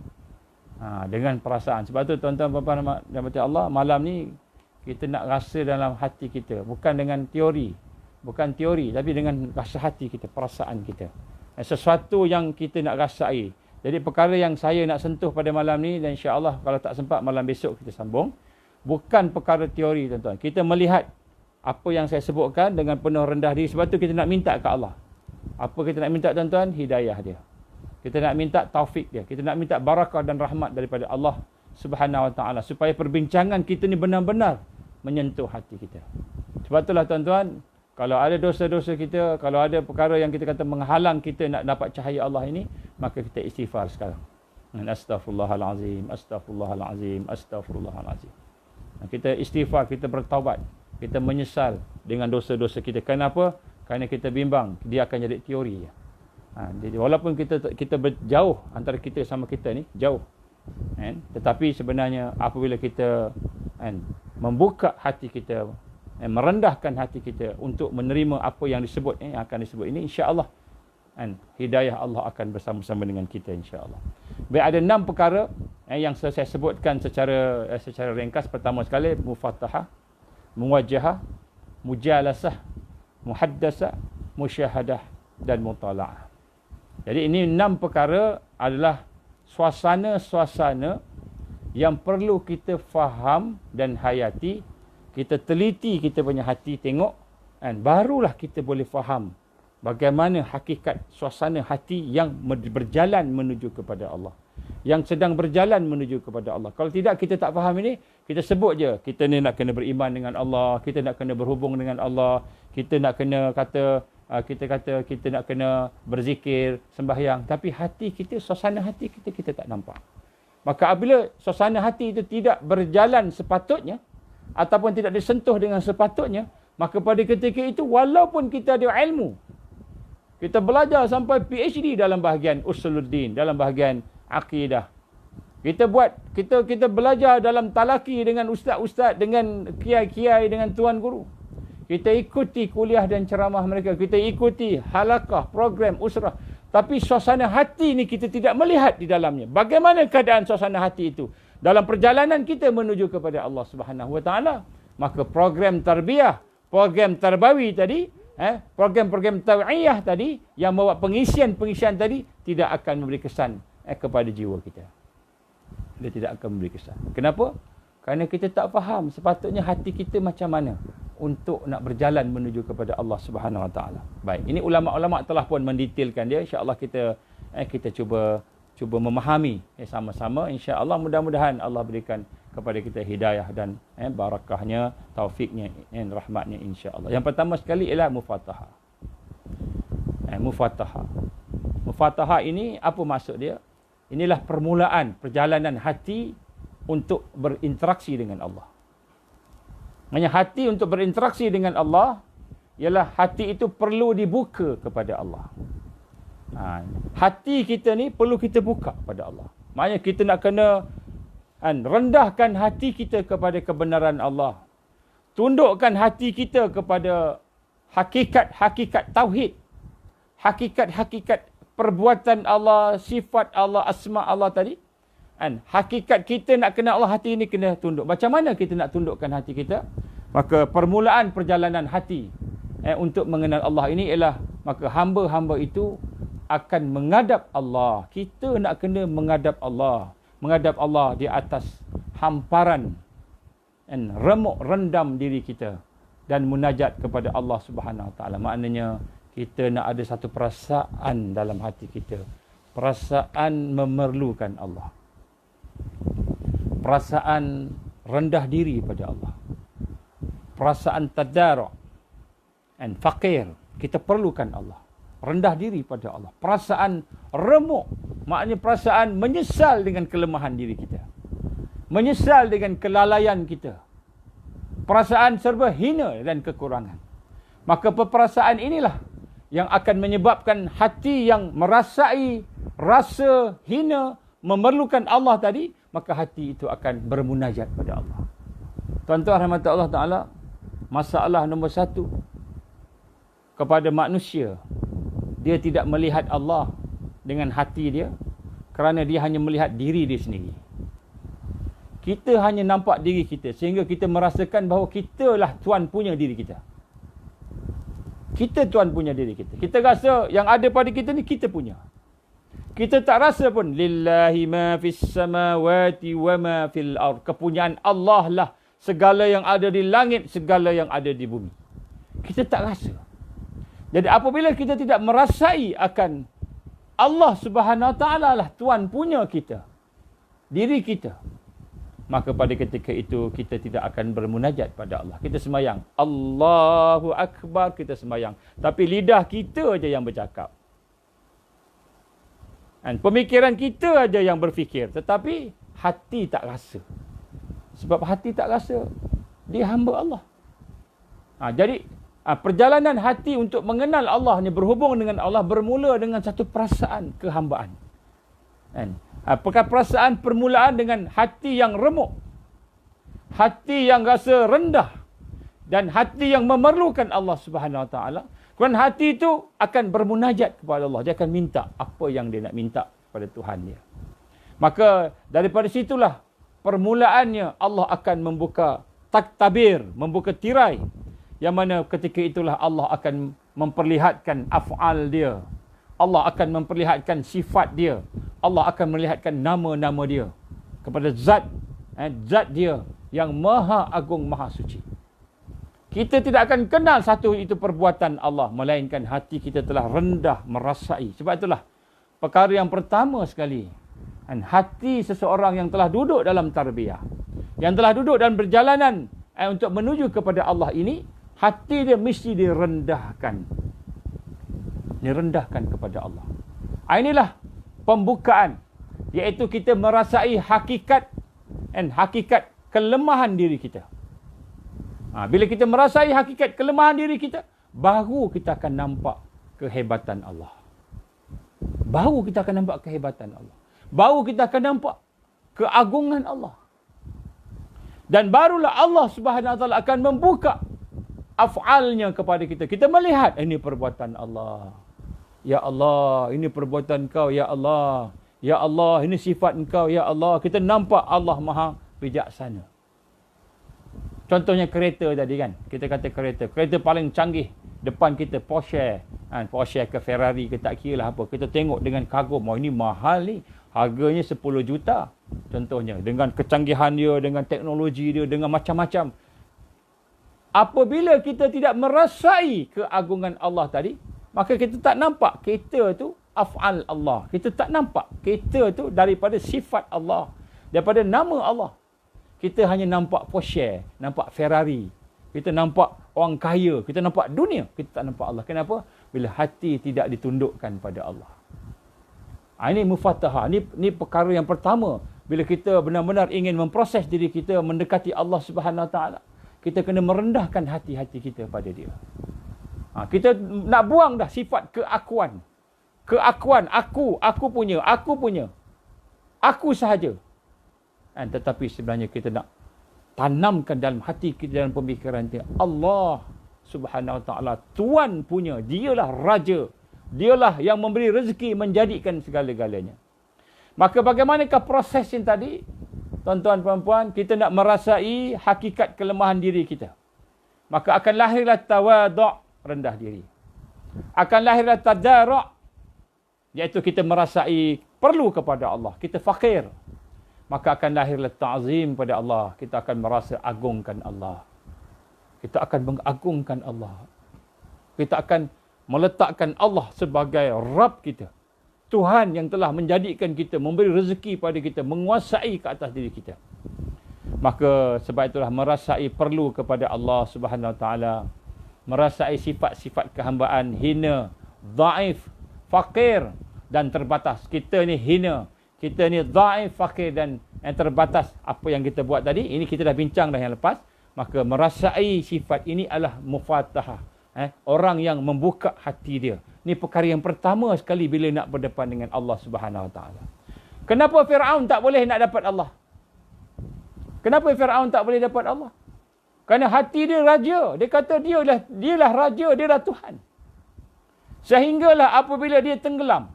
Dengan perasaan. Sebab tu tuan-tuan puan-puan rahmati Allah, malam ni kita nak rasa dalam hati kita, bukan dengan teori. Bukan teori, tapi dengan rasa hati kita, perasaan kita. Sesuatu yang kita nak rasai. Jadi perkara yang saya nak sentuh pada malam ni, dan insya-Allah kalau tak sempat malam besok kita sambung, bukan perkara teori tuan-tuan. Kita melihat apa yang saya sebutkan dengan penuh rendah diri. Sebab tu kita nak minta ke Allah. Apa kita nak minta tuan-tuan? Hidayah dia. Kita nak minta taufik dia. Kita nak minta barakah dan rahmat daripada Allah Subhanahu Wa Taala, supaya perbincangan kita ni benar-benar menyentuh hati kita. Sebab itulah tuan-tuan, kalau ada dosa-dosa kita, kalau ada perkara yang kita kata menghalang kita nak dapat cahaya Allah ini, maka kita istighfar sekarang. Astaghfirullahalazim, astaghfirullahalazim, astaghfirullahalazim. Kita istighfar, kita bertaubat, kita menyesal dengan dosa-dosa kita. Kenapa? Kerana kita bimbang dia akan jadi teori. Jadi walaupun kita berjauh antara kita sama kita ni, jauh. Tetapi sebenarnya apabila kita membuka hati kita, merendahkan hati kita untuk menerima apa yang disebut, yang akan disebut ini, insya-Allah hidayah Allah akan bersama-sama dengan kita, insya-Allah. Baik, ada 6 perkara yang saya sebutkan secara ringkas. Pertama sekali, mufatahah, muwajahah, mujalasah, muhaddasah, musyahadah dan mutala'ah. Jadi ini 6 perkara adalah suasana-suasana yang perlu kita faham dan hayati. Kita teliti kita punya hati, tengok, barulah kita boleh faham bagaimana hakikat suasana hati yang berjalan menuju kepada Allah, yang sedang berjalan menuju kepada Allah. Kalau tidak, kita tak faham ini, kita sebut je, kita ni nak kena beriman dengan Allah, kita nak kena berhubung dengan Allah, kita nak kena kita nak kena berzikir, sembahyang, tapi hati kita, suasana hati kita tak nampak. Maka apabila suasana hati itu tidak berjalan sepatutnya ataupun tidak disentuh dengan sepatutnya, maka pada ketika itu walaupun kita ada ilmu, kita belajar sampai PhD dalam bahagian usuluddin, dalam bahagian akidah, kita belajar dalam talaki dengan ustaz-ustaz, dengan kiai-kiai, dengan tuan guru, kita ikuti kuliah dan ceramah mereka, kita ikuti halakah, program usrah, tapi suasana hati ni kita tidak melihat di dalamnya. Bagaimana keadaan suasana hati itu dalam perjalanan kita menuju kepada Allah Subhanahu Wa Taala? Maka program tarbiyah, program tarbawi tadi, program-program tawiyah tadi yang membawa pengisian tadi tidak akan memberi kesan kepada jiwa kita. Dia tidak akan memberi kesan. Kenapa? Kerana kita tak faham sepatutnya hati kita macam mana untuk nak berjalan menuju kepada Allah Subhanahu Wa Taala. Baik, ini ulama-ulama telah pun mendetailkan dia. Insya-Allah kita cuba memahami sama-sama. Insya-Allah mudah-mudahan Allah berikan kepada kita hidayah dan barakahnya, taufiknya dan rahmatnya, insya-Allah. Yang pertama sekali ialah mufatahah. Mufatahah ini apa maksud dia? Inilah permulaan perjalanan hati untuk berinteraksi dengan Allah. Hanya hati untuk berinteraksi dengan Allah ialah hati itu perlu dibuka kepada Allah. Hati kita ni perlu kita buka kepada Allah. Maknanya kita nak kena rendahkan hati kita kepada kebenaran Allah. Tundukkan hati kita kepada hakikat-hakikat tauhid. Hakikat-hakikat perbuatan Allah, sifat Allah, asma Allah tadi. Hakikat kita nak kenal Allah, hati ini kena tunduk. Macam mana kita nak tundukkan hati kita? Maka permulaan perjalanan hati untuk mengenal Allah ini ialah, maka hamba-hamba itu akan menghadap Allah. Kita nak kena menghadap Allah. Menghadap Allah di atas hamparan remuk rendam diri kita dan munajat kepada Allah Subhanahu Wa Taala. Maknanya kita nak ada satu perasaan dalam hati kita, perasaan memerlukan Allah, perasaan rendah diri pada Allah, perasaan tadarru' dan fakir, kita perlukan Allah, rendah diri pada Allah, perasaan remuk, maknanya perasaan menyesal dengan kelemahan diri kita, menyesal dengan kelalaian kita, perasaan serba hina dan kekurangan. Maka perasaan inilah yang akan menyebabkan hati yang merasai rasa hina, memerlukan Allah tadi, maka hati itu akan bermunajat pada Allah. Tuan-tuan rahmat Allah Ta'ala, masalah nombor 1 kepada manusia, dia tidak melihat Allah dengan hati dia kerana dia hanya melihat diri dia sendiri. Kita hanya nampak diri kita sehingga kita merasakan bahawa kitalah tuan punya diri kita. Kita tuan punya diri kita. Kita rasa yang ada pada kita ni kita punya. Kita tak rasa pun lillahi ma fis samawati wa ma fil ard. Kepunyaan Allah lah segala yang ada di langit, segala yang ada di bumi. Kita tak rasa. Jadi apabila kita tidak merasai akan Allah Subhanahu Wa Taala lah tuan punya kita, diri kita, maka pada ketika itu kita tidak akan bermunajat pada Allah. Kita sembahyang, Allahu Akbar, kita sembahyang, tapi lidah kita aja yang bercakap. Dan pemikiran kita aja yang berfikir, tetapi hati tak rasa. Sebab hati tak rasa, dia hamba Allah. Jadi perjalanan hati untuk mengenal Allah ni, berhubung dengan Allah, bermula dengan satu perasaan kehambaan. Perasaan permulaan dengan hati yang remuk, hati yang rasa rendah dan hati yang memerlukan Allah Subhanahu Wa Taala, kemudian hati itu akan bermunajat kepada Allah. Dia akan minta apa yang dia nak minta kepada Tuhan dia. Maka daripada situlah permulaannya Allah akan membuka taktabir, membuka tirai, yang mana ketika itulah Allah akan memperlihatkan af'al dia. Allah akan memperlihatkan sifat dia. Allah akan melihatkan nama-nama dia kepada zat dia yang maha agung, maha suci. Kita tidak akan kenal satu itu perbuatan Allah, melainkan hati kita telah rendah merasai. Sebab itulah perkara yang pertama sekali, hati seseorang yang telah duduk dalam tarbiyah, yang telah duduk dalam perjalanan untuk menuju kepada Allah ini, hati dia mesti direndahkan. Direndahkan kepada Allah. Inilah pembukaan, iaitu kita merasai hakikat kelemahan diri kita. Bila kita merasai hakikat kelemahan diri kita, baru kita akan nampak kehebatan Allah. Baru kita akan nampak kehebatan Allah. Baru kita akan nampak keagungan Allah. Dan barulah Allah Subhanahu Wa Taala akan membuka af'alnya kepada kita. Kita melihat, ini perbuatan Allah. Ya Allah, ini perbuatan Kau. Ya Allah. Ya Allah, ini sifat Engkau. Ya Allah. Kita nampak Allah Maha bijaksana. Contohnya kereta tadi kan. Kita kata kereta. Kereta paling canggih depan kita, Porsche. Porsche ke Ferrari ke tak kira lah apa. Kita tengok dengan kagum. Oh, ini mahal ni. Harganya 10 juta. Contohnya. Dengan kecanggihan dia, dengan teknologi dia, dengan macam-macam. Apabila kita tidak merasai keagungan Allah tadi, maka kita tak nampak kereta tu af'al Allah. Kita tak nampak kereta tu daripada sifat Allah. Daripada nama Allah. Kita hanya nampak Porsche, nampak Ferrari. Kita nampak orang kaya, kita nampak dunia. Kita tak nampak Allah. Kenapa? Bila hati tidak ditundukkan pada Allah. Ini mufatahah. Ini perkara yang pertama. Bila kita benar-benar ingin memproses diri kita mendekati Allah Subhanahu Wa Taala, kita kena merendahkan hati-hati kita pada dia. Kita nak buang dah sifat keakuan. Keakuan, aku punya. Aku sahaja. Tetapi sebenarnya kita nak tanamkan dalam hati kita, dalam pemikiran kita, Allah Subhanahu Wa Taala Tuan punya. Dialah Raja. Dialah yang memberi rezeki, menjadikan segala-galanya. Maka bagaimanakah proses yang tadi? Tuan-tuan puan-puan, kita nak merasai hakikat kelemahan diri kita. Maka akan lahirlah tawaduk, rendah diri. Akan lahirlah tadaruk, iaitu kita merasai perlu kepada Allah. Kita fakir. Maka akan lahirlah ta'zim pada Allah. Kita akan merasa agungkan Allah. Kita akan mengagungkan Allah. Kita akan meletakkan Allah sebagai Rabb kita. Tuhan yang telah menjadikan kita, memberi rezeki pada kita, menguasai ke atas diri kita. Maka sebab itulah merasai perlu kepada Allah Subhanahu Wa Taala. Merasai sifat-sifat kehambaan, hina, dhaif, fakir dan terbatas. Kita ni hina. Kita ni dhaif, fakir dan terbatas. Apa yang kita buat tadi, ini kita dah bincang dah yang lepas. Maka merasai sifat ini adalah mufatahah. Orang yang membuka hati dia. Ini perkara yang pertama sekali bila nak berdepan dengan Allah Subhanahu Wa Taala. Kenapa Firaun tak boleh nak dapat Allah? Kenapa Firaun tak boleh dapat Allah? Kerana hati dia raja. Dia kata dialah raja, dialah Tuhan. Sehinggalah apabila dia tenggelam.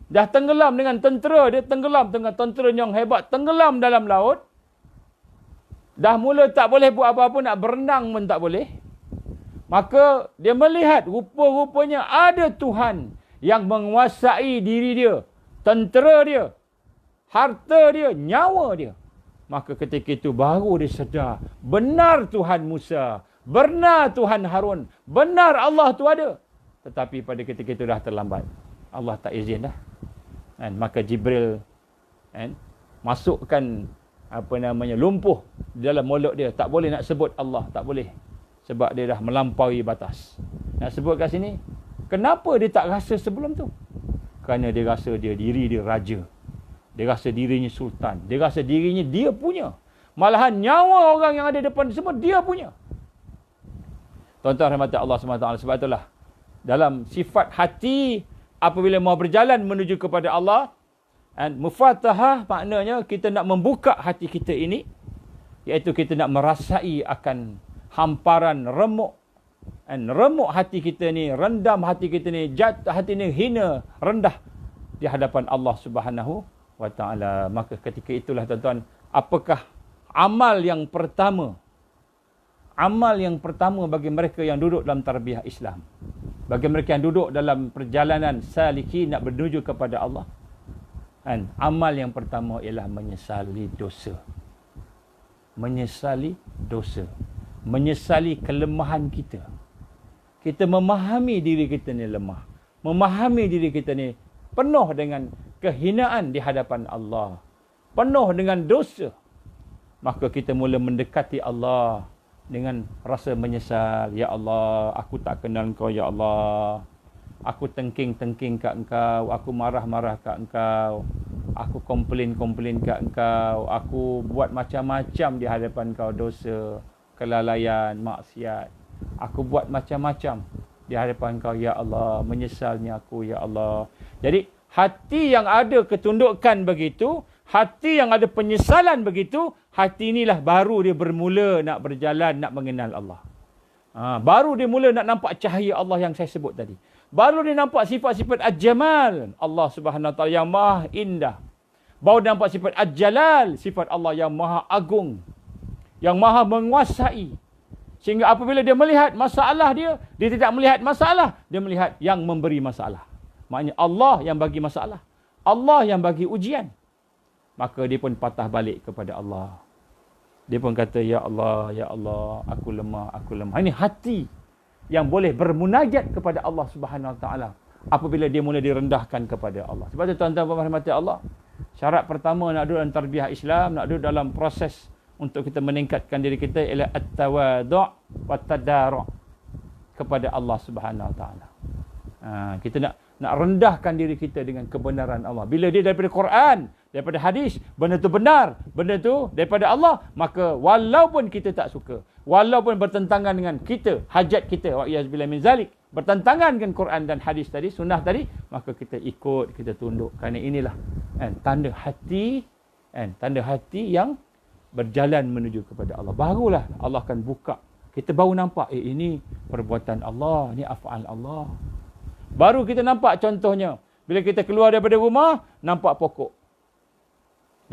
Dah tenggelam dengan tentera, dia tenggelam dengan tentera yang hebat, tenggelam dalam laut. Dah mula tak boleh buat apa-apa, nak berenang pun tak boleh. Maka dia melihat rupa-rupanya ada Tuhan yang menguasai diri dia, tentera dia, harta dia, nyawa dia. Maka ketika itu baru dia sedar, benar Tuhan Musa, benar Tuhan Harun, benar Allah tu ada. Tetapi pada ketika itu dah terlambat. Allah tak izin dah. Maka Jibril masukkan lumpuh dalam mulut dia. Tak boleh nak sebut Allah, tak boleh. Sebab dia dah melampaui batas. Nak sebut kat sini, kenapa dia tak rasa sebelum tu? Kerana dia rasa diri dia raja. Dia rasa dirinya sultan. Dia rasa dirinya dia punya. Malahan nyawa orang yang ada depan semua dia punya. Tuan-tuan rahmat Allah SWT. Sebab itulah dalam sifat hati apabila mau berjalan menuju kepada Allah, mufatahah maknanya kita nak membuka hati kita ini, iaitu kita nak merasai akan hamparan remuk. Dan remuk hati kita ni, rendam hati kita ni, jatuh hati ni hina, rendah di hadapan Allah Subhanahu wa taala. Maka ketika itulah tuan-tuan, apakah amal yang pertama bagi mereka yang duduk dalam tarbiyah Islam, bagi mereka yang duduk dalam perjalanan saliki nak menuju kepada Allah, kan? Amal yang pertama ialah menyesali dosa. Menyesali dosa. Menyesali kelemahan kita. Kita memahami diri kita ni lemah. Memahami diri kita ni penuh dengan kehinaan di hadapan Allah. Penuh dengan dosa. Maka kita mula mendekati Allah dengan rasa menyesal. Ya Allah, aku tak kenal Engkau, Ya Allah. Aku tengking-tengking kat Engkau. Aku marah-marah kat Engkau. Aku komplain kat Engkau. Aku buat macam-macam di hadapan Engkau. Dosa, kelalaian, maksiat. Aku buat macam-macam di hadapan Engkau, Ya Allah. Menyesalnya aku, Ya Allah. Jadi, hati yang ada ketundukan begitu, hati yang ada penyesalan begitu, hati inilah baru dia bermula nak berjalan, nak mengenal Allah. Baru dia mula nak nampak cahaya Allah yang saya sebut tadi. Baru dia nampak sifat-sifat Al-Jamal, Allah Subhanahu Wa Taala yang maha indah. Baru dia nampak sifat Al-Jalal, sifat Allah yang maha agung, yang maha menguasai. Sehingga apabila dia melihat masalah dia tidak melihat masalah, dia melihat yang memberi masalah. Maknanya Allah yang bagi masalah, Allah yang bagi ujian. Maka dia pun patah balik kepada Allah. Dia pun kata, Ya Allah, Ya Allah, aku lemah, aku lemah. Ini hati yang boleh bermunajat kepada Allah Subhanahu Wa Taala apabila dia mula direndahkan kepada Allah. Sebab itu tuan-tuan dan puan-puan Allah, syarat pertama nak duduk dalam tarbiyah Islam, nak duduk dalam proses untuk kita meningkatkan diri kita ialah at-tawadhu' wa tadar' kepada Allah Subhanahu Wa Taala. Kita nak rendahkan diri kita dengan kebenaran Allah. Bila dia daripada Quran, daripada hadis, benda tu benar, benda tu daripada Allah, maka walaupun kita tak suka, walaupun bertentangan dengan kita, hajat kita, wa iyazbillah min zalik, bertentangan dengan Quran dan hadis tadi, sunnah tadi, maka kita ikut, kita tunduk. Kerana inilah tanda hati, tanda hati yang berjalan menuju kepada Allah. Barulah Allah akan buka. Kita baru nampak, ini perbuatan Allah, ini af'al Allah. Baru kita nampak contohnya. Bila kita keluar daripada rumah, nampak pokok.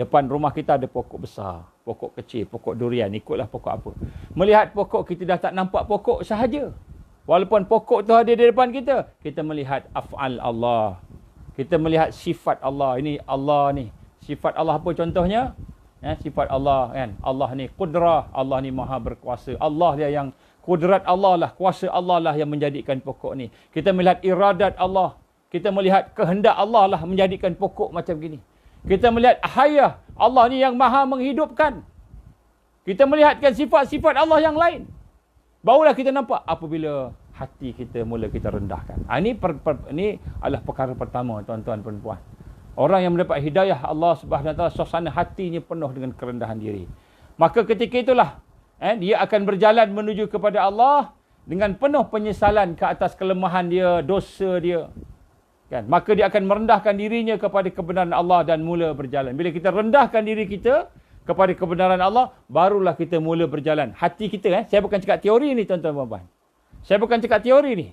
Depan rumah kita ada pokok besar, pokok kecil, pokok durian, ikutlah pokok apa. Melihat pokok, kita dah tak nampak pokok sahaja. Walaupun pokok tu ada di depan kita, kita melihat af'al Allah. Kita melihat sifat Allah. Ini Allah ni. Sifat Allah apa contohnya? Sifat Allah kan. Allah ni qudrah, Allah ni maha berkuasa. Allah dia yang kudrat Allah lah, kuasa Allah lah yang menjadikan pokok ni. Kita melihat iradat Allah. Kita melihat kehendak Allah lah menjadikan pokok macam gini. Kita melihat hayah Allah ni yang maha menghidupkan. Kita melihatkan sifat-sifat Allah yang lain. Barulah kita nampak apabila hati kita mula kita rendahkan. Ini adalah perkara pertama tuan-tuan dan puan-puan. Orang yang mendapat hidayah Allah Subhanahu Wa Taala, suasana hatinya penuh dengan kerendahan diri. Maka ketika itulah dia akan berjalan menuju kepada Allah dengan penuh penyesalan ke atas kelemahan dia, dosa dia. Kan? Maka dia akan merendahkan dirinya kepada kebenaran Allah dan mula berjalan. Bila kita rendahkan diri kita kepada kebenaran Allah, barulah kita mula berjalan. Hati kita, saya bukan cakap teori ni tuan-tuan dan puan-puan. Saya bukan cakap teori ni.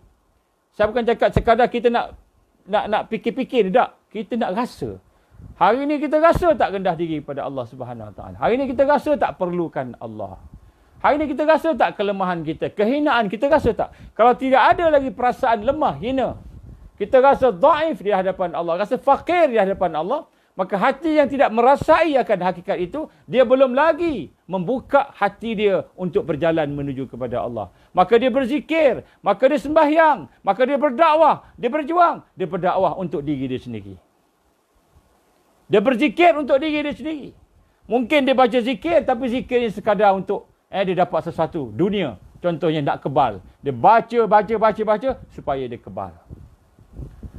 Saya bukan cakap sekadar kita nak fikir-fikir, tak. Kita nak rasa. Hari ini kita rasa tak rendah diri pada Allah Subhanahu Wa Taala. Hari ini kita rasa tak perlukan Allah. Hari ini kita rasa tak kelemahan kita, kehinaan kita rasa tak? Kalau tidak ada lagi perasaan lemah, hina, kita rasa dhaif di hadapan Allah, rasa fakir di hadapan Allah, maka hati yang tidak merasai akan hakikat itu, dia belum lagi membuka hati dia untuk berjalan menuju kepada Allah. Maka dia berzikir, maka dia sembahyang, maka dia berdakwah, dia berjuang, dia berdakwah untuk diri dia sendiri. Dia berzikir untuk diri dia sendiri. Mungkin dia baca zikir, tapi zikirnya sekadar untuk dia dapat sesuatu dunia. Contohnya nak kebal. Dia baca supaya dia kebal.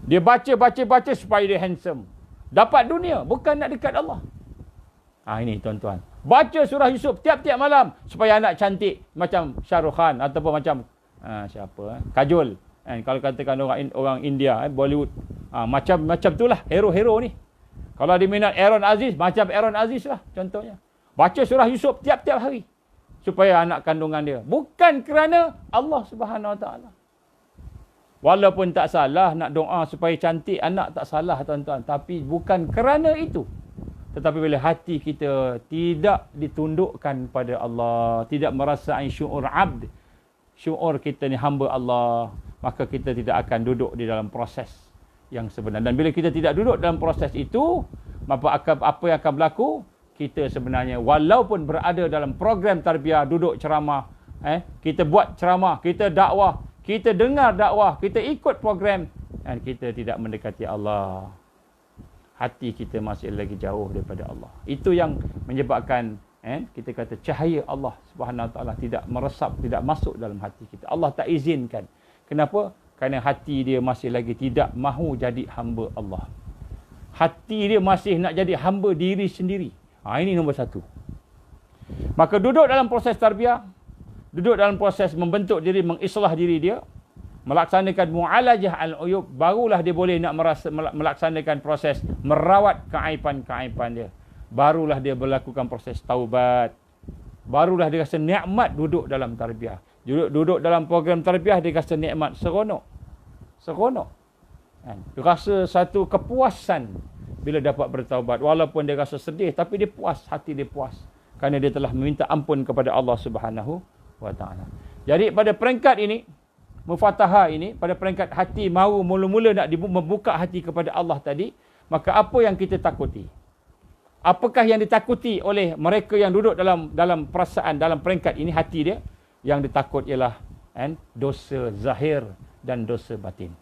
Dia baca supaya dia handsome. Dapat dunia, bukan nak dekat Allah. Ini tuan-tuan. Baca surah Yusuf tiap-tiap malam supaya anak cantik macam Shah Rukh Khan ataupun macam Kajol. Kalau katakan orang India, Bollywood. Macam itulah hero-hero ni. Kalau dia minat Aaron Aziz, macam Aaron Aziz lah contohnya. Baca surah Yusuf tiap-tiap hari supaya anak kandungan dia. Bukan kerana Allah Subhanahu Wa Taala. Walaupun tak salah nak doa supaya cantik anak, tak salah tuan-tuan. Tapi bukan kerana itu. Tetapi bila hati kita tidak ditundukkan pada Allah, tidak merasai syu'ur abd, syu'ur kita ni hamba Allah, maka kita tidak akan duduk di dalam proses yang sebenar. Dan bila kita tidak duduk dalam proses itu, maka apa yang akan berlaku? Kita sebenarnya walaupun berada dalam program tarbiyah, duduk ceramah, kita buat ceramah, kita dakwah, kita dengar dakwah, kita ikut program, dan kita tidak mendekati Allah. Hati kita masih lagi jauh daripada Allah. Itu yang menyebabkan kita kata cahaya Allah Subhanahu Wa Taala tidak meresap, tidak masuk dalam hati kita. Allah tak izinkan. Kenapa? Kerana hati dia masih lagi tidak mahu jadi hamba Allah. Hati dia masih nak jadi hamba diri sendiri. Ini nombor satu. Maka duduk dalam proses tarbiyah, duduk dalam proses membentuk diri, mengislah diri dia, melaksanakan mu'alajah al-uyub, barulah dia boleh nak melaksanakan proses merawat keaiban-keaiban dia. Barulah dia melakukan proses taubat. Barulah dia rasa nikmat duduk dalam tarbiyah. Duduk dalam program tarbiyah, dia rasa nikmat, seronok. Seronok. Dia rasa satu kepuasan bila dapat bertaubat. Walaupun dia rasa sedih, tapi dia puas, hati dia puas. Kerana dia telah meminta ampun kepada Allah Subhanahu Wa Taala. Jadi pada peringkat ini, mufatahah ini, pada peringkat hati mahu mula-mula nak membuka hati kepada Allah tadi, maka apa yang kita takuti? Apakah yang ditakuti oleh mereka yang duduk dalam perasaan, dalam peringkat ini, hati dia? Yang ditakut ialah dosa zahir dan dosa batin.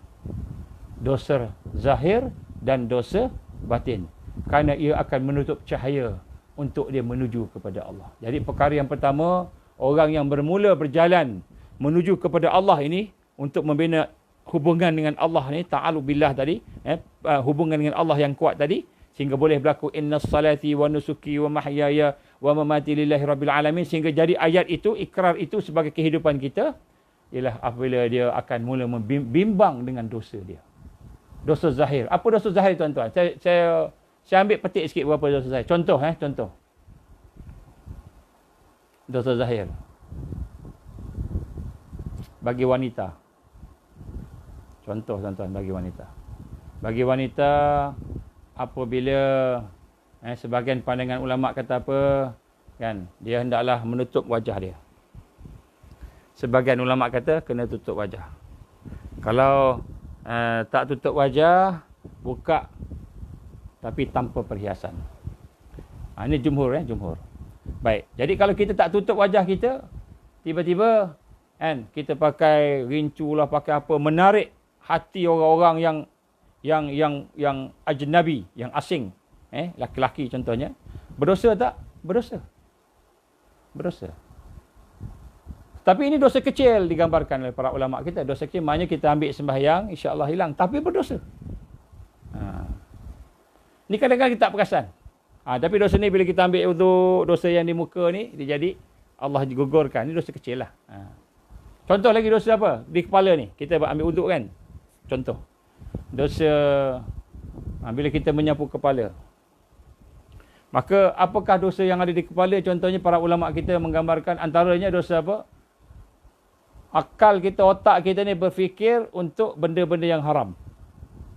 Dosa zahir dan dosa batin. Kerana ia akan menutup cahaya untuk dia menuju kepada Allah. Jadi perkara yang pertama, orang yang bermula berjalan menuju kepada Allah ini, untuk membina hubungan dengan Allah ni, ta'alu billah tadi, hubungan dengan Allah yang kuat tadi, sehingga boleh berlaku innas salati wa nusuki wa mahyaya wa mamati lillahi rabbil alamin, sehingga jadi ayat itu, ikrar itu sebagai kehidupan kita, ialah apabila dia akan mula membimbang dengan dosa dia. Dosa zahir. Apa dosa zahir tuan-tuan? Saya ambil petik sikit berapa dosa zahir. Contoh. Dosa zahir. Bagi wanita. Contoh tuan-tuan, bagi wanita. Bagi wanita, apabila sebahagian pandangan ulama kata apa, kan, dia hendaklah menutup wajah dia. Sebahagian ulama kata kena tutup wajah. Kalau tak tutup wajah, buka tapi tanpa perhiasan. Ini jumhur. Jumhur. Baik. Jadi kalau kita tak tutup wajah kita, tiba-tiba kita pakai rincu lah, pakai apa, menarik hati orang-orang yang ajnabi, yang asing, laki-laki contohnya. Berdosa tak? Berdosa. Tapi ini dosa kecil digambarkan oleh para ulama kita. Dosa kecil maknanya kita ambil sembahyang, insya-Allah hilang, tapi berdosa. Ni kadang-kadang kita tak perasan. Tapi dosa ni bila kita ambil untuk dosa yang di muka ni, dia jadi Allah digugurkan. Ini dosa kecil lah. Contoh lagi dosa apa? Di kepala ni. Kita ambil wuduk kan? Contoh. Dosa bila kita menyapu kepala. Maka apakah dosa yang ada di kepala? Contohnya para ulama kita menggambarkan antaranya dosa apa? Akal kita, otak kita ni berfikir untuk benda-benda yang haram.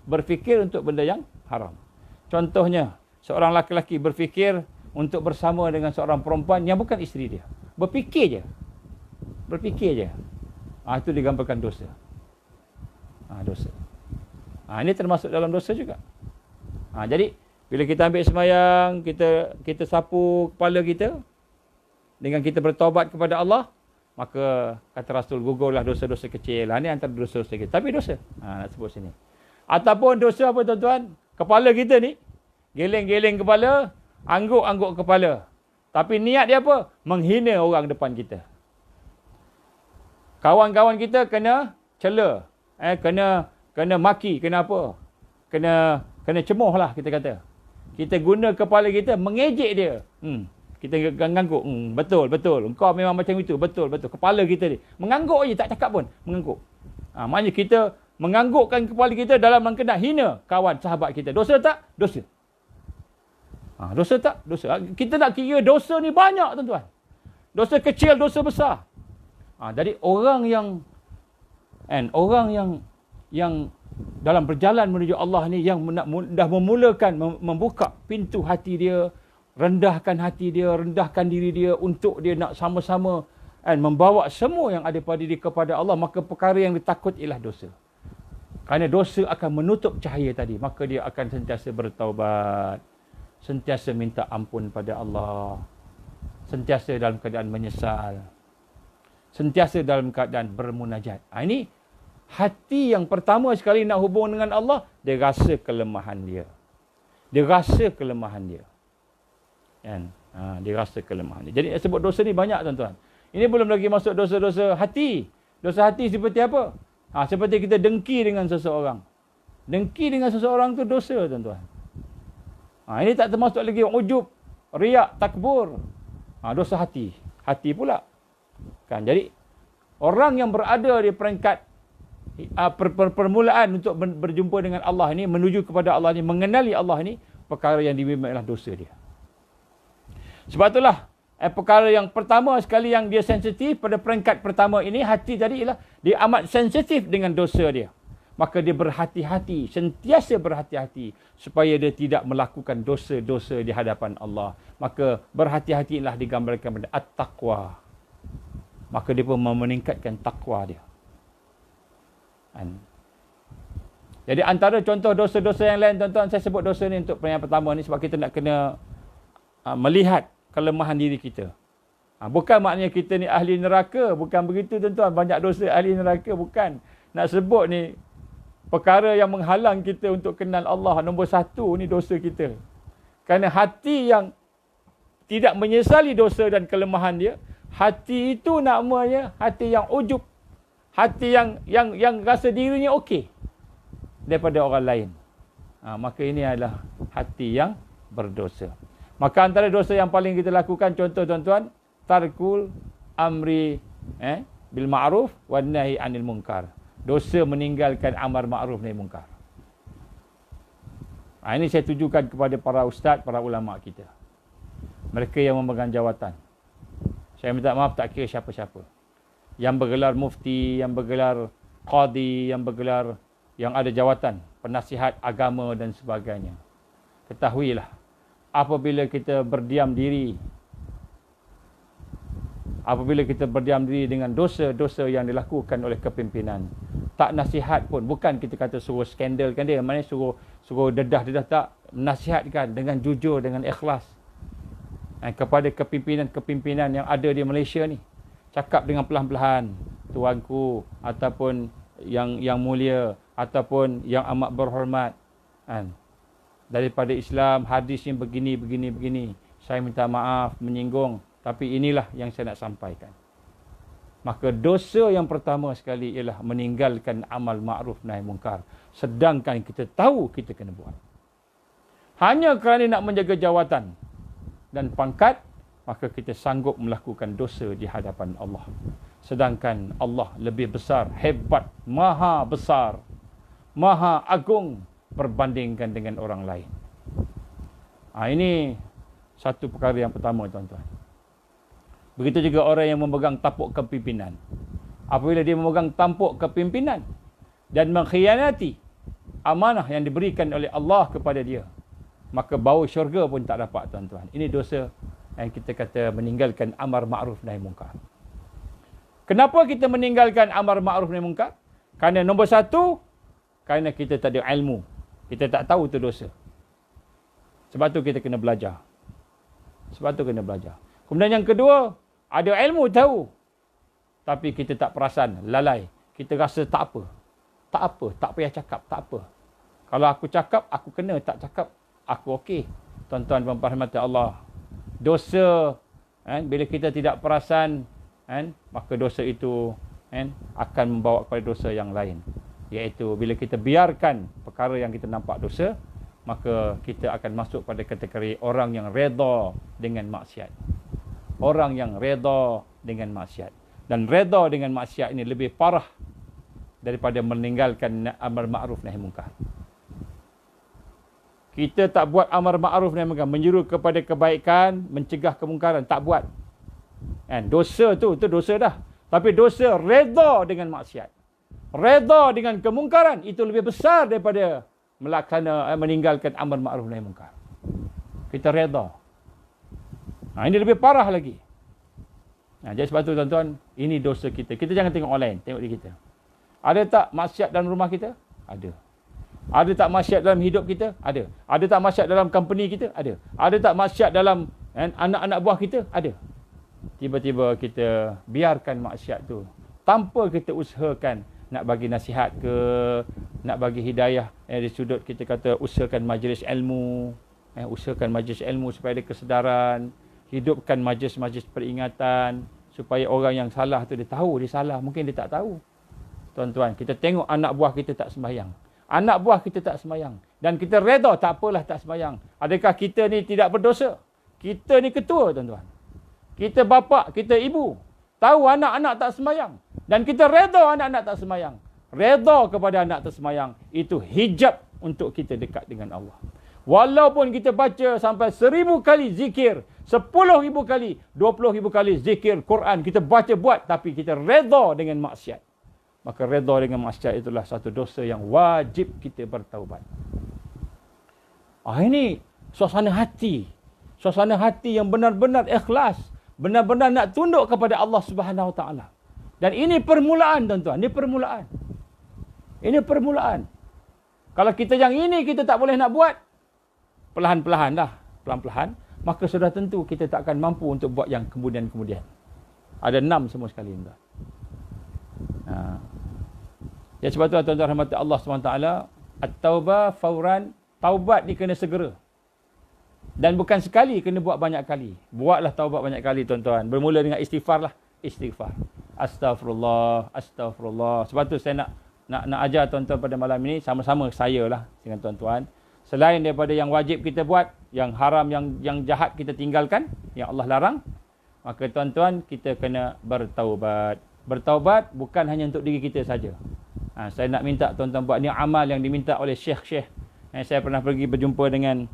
Berfikir untuk benda yang haram. Contohnya, seorang laki-laki berfikir untuk bersama dengan seorang perempuan yang bukan isteri dia. Berfikir je. Itu digambarkan dosa. Dosa. Ini termasuk dalam dosa juga. Jadi, bila kita ambil sembahyang, kita sapu kepala kita, dengan kita bertaubat kepada Allah, maka kata Rasul, gugurlah dosa-dosa kecil. Ini antara dosa-dosa kecil. Tapi dosa. Nak sebut sini. Ataupun dosa apa tuan-tuan? Kepala kita ni, geleng-geleng kepala, angguk-angguk kepala. Tapi niat dia apa? Menghina orang depan kita. Kawan-kawan kita kena cela. Kena maki. Kena apa? Kena cemuh lah kita kata. Kita guna kepala kita mengejek dia. Kita mengangguk. Betul. Engkau memang macam itu. Betul. Kepala kita ni. Mengangguk je, tak cakap pun. Mengangguk. Maknanya kita menganggukkan kepala kita dalam rangka nak hina kawan, sahabat kita. Dosa tak? Dosa. Dosa tak? Dosa. Kita nak kira dosa ni banyak tuan-tuan. Dosa kecil, dosa besar. Jadi orang yang dalam berjalan menuju Allah ni, yang dah memulakan membuka pintu hati dia, rendahkan hati dia, rendahkan diri dia untuk dia nak sama-sama membawa semua yang ada pada dia kepada Allah, maka perkara yang ditakut ialah dosa. Kerana dosa akan menutup cahaya tadi, maka dia akan sentiasa bertaubat, sentiasa minta ampun pada Allah, sentiasa dalam keadaan menyesal, sentiasa dalam keadaan bermunajat. Ini hati yang pertama sekali nak hubung dengan Allah, dia rasa kelemahan dia. Dia rasa kelemahan dia. Kan? Dia rasa kelemahan dia. Jadi sebut dosa ni banyak tuan-tuan. Ini belum lagi masuk dosa-dosa hati. Dosa hati seperti apa? Seperti kita dengki dengan seseorang. Dengki dengan seseorang tu dosa tuan-tuan. Ini tak termasuk lagi ujub, riak, takbur. Dosa hati. Hati pula. Kan? Jadi orang yang berada di peringkat permulaan untuk berjumpa dengan Allah ini, menuju kepada Allah ini, mengenali Allah ini, perkara yang dibimbing adalah dosa dia. Sebab itulah perkara yang pertama sekali yang dia sensitif pada peringkat pertama ini, hati tadi, ialah dia amat sensitif dengan dosa dia. Maka dia berhati-hati, sentiasa berhati-hati supaya dia tidak melakukan dosa-dosa di hadapan Allah. Maka berhati-hatilah digambarkan pada at-taqwa. Maka dia pun meningkatkan takwa dia. Jadi antara contoh dosa-dosa yang lain, tuan-tuan, saya sebut dosa ni untuk yang pertama ni sebab kita nak kena melihat kelemahan diri kita. Bukan maknanya kita ni ahli neraka, bukan begitu tuan-tuan. Banyak dosa ahli neraka, bukan. Nak sebut ni perkara yang menghalang kita untuk kenal Allah. Nombor satu ni dosa kita. Kerana hati yang tidak menyesali dosa dan kelemahan dia, hati itu namanya hati yang ujub. Hati yang rasa dirinya okey daripada orang lain. Maka ini adalah hati yang berdosa. Maka antara dosa yang paling kita lakukan, contoh tuan-tuan, tarkul amri bil ma'ruf wan nahi anil munkar. Dosa meninggalkan amar ma'ruf nahi munkar. Ini saya tujukan kepada para ustaz, para ulama kita. Mereka yang memegang jawatan. Saya minta maaf, tak kira siapa-siapa. Yang bergelar mufti, yang bergelar qadi, yang bergelar, yang ada jawatan, penasihat agama dan sebagainya. Ketahuilah, apabila kita berdiam diri dengan dosa-dosa yang dilakukan oleh kepimpinan, tak nasihat pun, bukan kita kata suruh skandalkan dia, maknanya suruh dedah-dedah, tak, nasihatkan dengan jujur, dengan ikhlas kepada kepimpinan-kepimpinan yang ada di Malaysia ni. Cakap dengan pelan-pelan, tuanku, ataupun yang mulia, ataupun yang amat berhormat, daripada Islam, hadis yang begini. Saya minta maaf menyinggung, tapi inilah yang saya nak sampaikan. Maka dosa yang pertama sekali ialah meninggalkan amal ma'ruf nahi munkar. Sedangkan kita tahu kita kena buat. Hanya kerana nak menjaga jawatan dan pangkat, maka kita sanggup melakukan dosa di hadapan Allah. Sedangkan Allah lebih besar, hebat, maha besar, maha agung berbandingkan dengan orang lain. Ini satu perkara yang pertama, tuan-tuan. Begitu juga orang yang memegang tampuk kepimpinan. Apabila dia memegang tampuk kepimpinan dan mengkhianati amanah yang diberikan oleh Allah kepada dia, maka bau syurga pun tak dapat, tuan-tuan. Ini dosa yang kita kata meninggalkan amar ma'ruf nahi munkar. Kenapa kita meninggalkan amar ma'ruf nahi munkar? Kerana nombor satu, kerana kita tak ada ilmu. Kita tak tahu itu dosa. Sebab tu kita kena belajar. Kemudian yang kedua, ada ilmu tahu, tapi kita tak perasan, lalai. Kita rasa tak apa, tak payah cakap, tak apa. Kalau aku cakap, aku kena, tak cakap, aku okey. Tuan-tuan dan puan-puan rahmati Allah, dosa, bila kita tidak perasan, maka dosa itu akan membawa kepada dosa yang lain. Iaitu bila kita biarkan perkara yang kita nampak dosa, maka kita akan masuk pada kategori orang yang reda dengan maksiat. Orang yang reda dengan maksiat. Dan reda dengan maksiat ini lebih parah daripada meninggalkan amar ma'ruf nahi munkar. Kita tak buat amar ma'ruf nahi munkar, menyeru kepada kebaikan, mencegah kemungkaran, tak buat. Kan? Dosa tu dosa dah. Tapi dosa redha dengan maksiat. Redha dengan kemungkaran itu lebih besar daripada meninggalkan amar ma'ruf nahi munkar. Kita redha. Ini lebih parah lagi. Jadi sebab tu tuan-tuan, ini dosa kita. Kita jangan tengok orang lain, tengok diri kita. Ada tak maksiat dalam rumah kita? Ada. Ada tak maksiat dalam hidup kita? Ada. Ada tak maksiat dalam company kita? Ada. Ada tak maksiat dalam anak-anak buah kita? Ada. Tiba-tiba kita biarkan maksiat tu tanpa kita usahakan nak bagi nasihat ke, nak bagi hidayah. Di sudut kita kata usahakan majlis ilmu, usahakan majlis ilmu supaya ada kesedaran, hidupkan majlis-majlis peringatan supaya orang yang salah tu dia tahu dia salah, mungkin dia tak tahu. Tuan-tuan, kita tengok anak buah kita tak sembahyang. Anak buah kita tak sembahyang dan kita redha, tak apalah tak sembahyang. Adakah kita ni tidak berdosa? Kita ni ketua, tuan-tuan. Kita bapa, kita ibu, tahu anak-anak tak sembahyang dan kita redha anak-anak tak sembahyang. Redha kepada anak tak sembahyang itu hijab untuk kita dekat dengan Allah. Walaupun kita baca sampai 1000 kali zikir, 10,000 kali, 20,000 kali zikir Quran kita baca buat, tapi kita redha dengan maksiat, maka redha dengan maksiat itulah satu dosa yang wajib kita bertaubat. Ini suasana hati. Suasana hati yang benar-benar ikhlas, benar-benar nak tunduk kepada Allah Subhanahu Wa Taala. Dan ini permulaan, tuan-tuan. Ini permulaan. Ini permulaan. Kalau kita yang ini kita tak boleh nak buat, perlahan-perlahan dah, pelan-pelan, maka sudah tentu kita tak akan mampu untuk buat yang kemudian-kemudian. Ada 6 semua sekali, tuan. Ya, sebab tu tuan-tuan rahmati Allah SWT, at-taubah fauran, taubat ni kena segera. Dan bukan sekali, kena buat banyak kali. Buatlah taubat banyak kali, tuan-tuan. Bermula dengan istighfar lah. Istighfar. Astaghfirullah, astaghfirullah. Sebab tu saya nak ajar tuan-tuan pada malam ini, sama-sama saya lah dengan tuan-tuan. Selain daripada yang wajib kita buat, yang haram, yang jahat kita tinggalkan, yang Allah larang, maka tuan-tuan kita kena bertaubat. Bertaubat bukan hanya untuk diri kita saja. Saya nak minta tuan-tuan buat ni amal yang diminta oleh syekh-syekh. Saya pernah pergi berjumpa dengan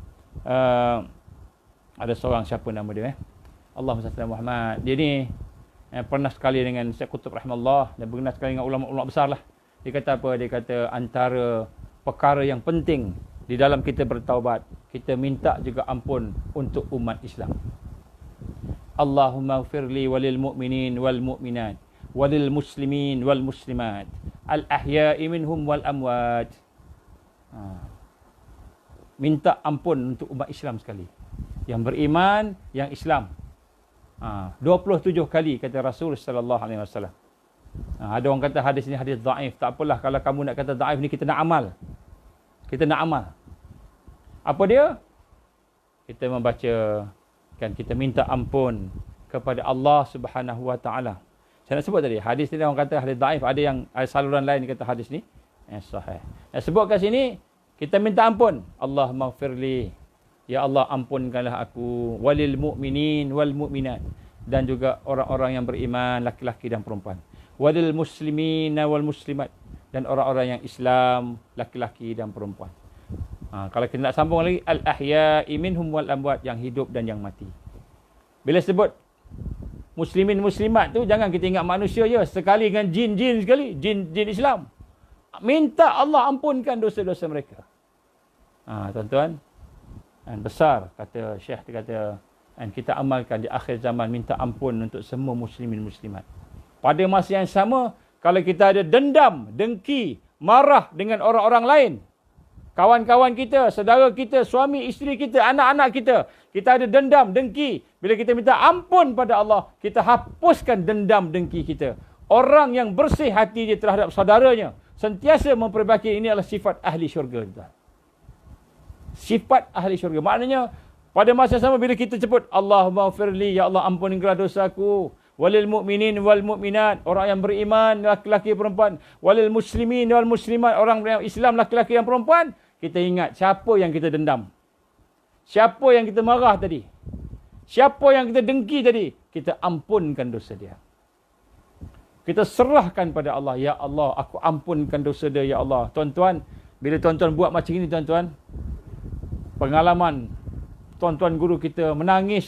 ada seorang, siapa nama dia, Allahumma salli Muhammad. Dia ni pernah sekali dengan Syekh Qutb rahimahullah, dan pernah sekali dengan ulama-ulama besar lah. Dia kata apa? Dia kata antara perkara yang penting di dalam kita bertaubat, kita minta juga ampun untuk umat Islam. Allahumma ighfirli walil mu'minin wal mu'minat walil muslimin wal muslimat al ahya'i minhum wal amwat. Minta ampun untuk umat Islam sekali, yang beriman, yang Islam. 27 kali kata Rasul sallallahu alaihi wasallam. Ada orang kata hadis ni hadis dhaif. Tak apalah kalau kamu nak kata dhaif ni, kita nak amal. Kita nak amal. Apa dia? Kita membaca, kan, kita minta ampun kepada Allah Subhanahu Wa Taala. Saya nak sebut tadi, hadis ni orang kata hadis dhaif, ada yang ada saluran lain kata hadis ni sahih. Saya sebut kat sini, kita minta ampun. Allahumma ighfirli, ya Allah ampunkanlah aku, walil mu'minin wal mu'minat, dan juga orang-orang yang beriman, laki-laki dan perempuan. Walil muslimin wal muslimat, dan orang-orang yang Islam, laki-laki dan perempuan. Kalau kita nak sambung lagi, al-ahya'i minhum wal amwat, yang hidup dan yang mati. Bila sebut muslimin muslimat tu, jangan kita ingat manusia je, sekali dengan jin-jin sekali, jin Islam. Minta Allah ampunkan dosa-dosa mereka. Tuan-tuan, besar kata Syekh, dia kata, kita amalkan di akhir zaman, minta ampun untuk semua muslimin muslimat. Pada masa yang sama, kalau kita ada dendam, dengki, marah dengan orang-orang lain, kawan-kawan kita, saudara kita, suami, isteri kita, anak-anak kita, kita ada dendam, dengki, bila kita minta ampun pada Allah, kita hapuskan dendam, dengki kita. Orang yang bersih hati dia terhadap saudaranya, sentiasa memperbaiki, ini adalah sifat ahli syurga. Sifat ahli syurga. Maknanya, pada masa sama bila kita sebut Allahumma ighfirli, ya Allah ampunilah dosaku, walil mu'minin wal mu'minat, orang yang beriman, laki-laki perempuan, walil muslimin wal muslimat, orang yang Islam, laki-laki dan perempuan, kita ingat siapa yang kita dendam, siapa yang kita marah tadi, siapa yang kita dengki tadi, kita ampunkan dosa dia. Kita serahkan pada Allah, ya Allah aku ampunkan dosa dia, ya Allah. Tuan-tuan, bila tuan-tuan buat macam ini, tuan-tuan, pengalaman tuan-tuan guru kita menangis.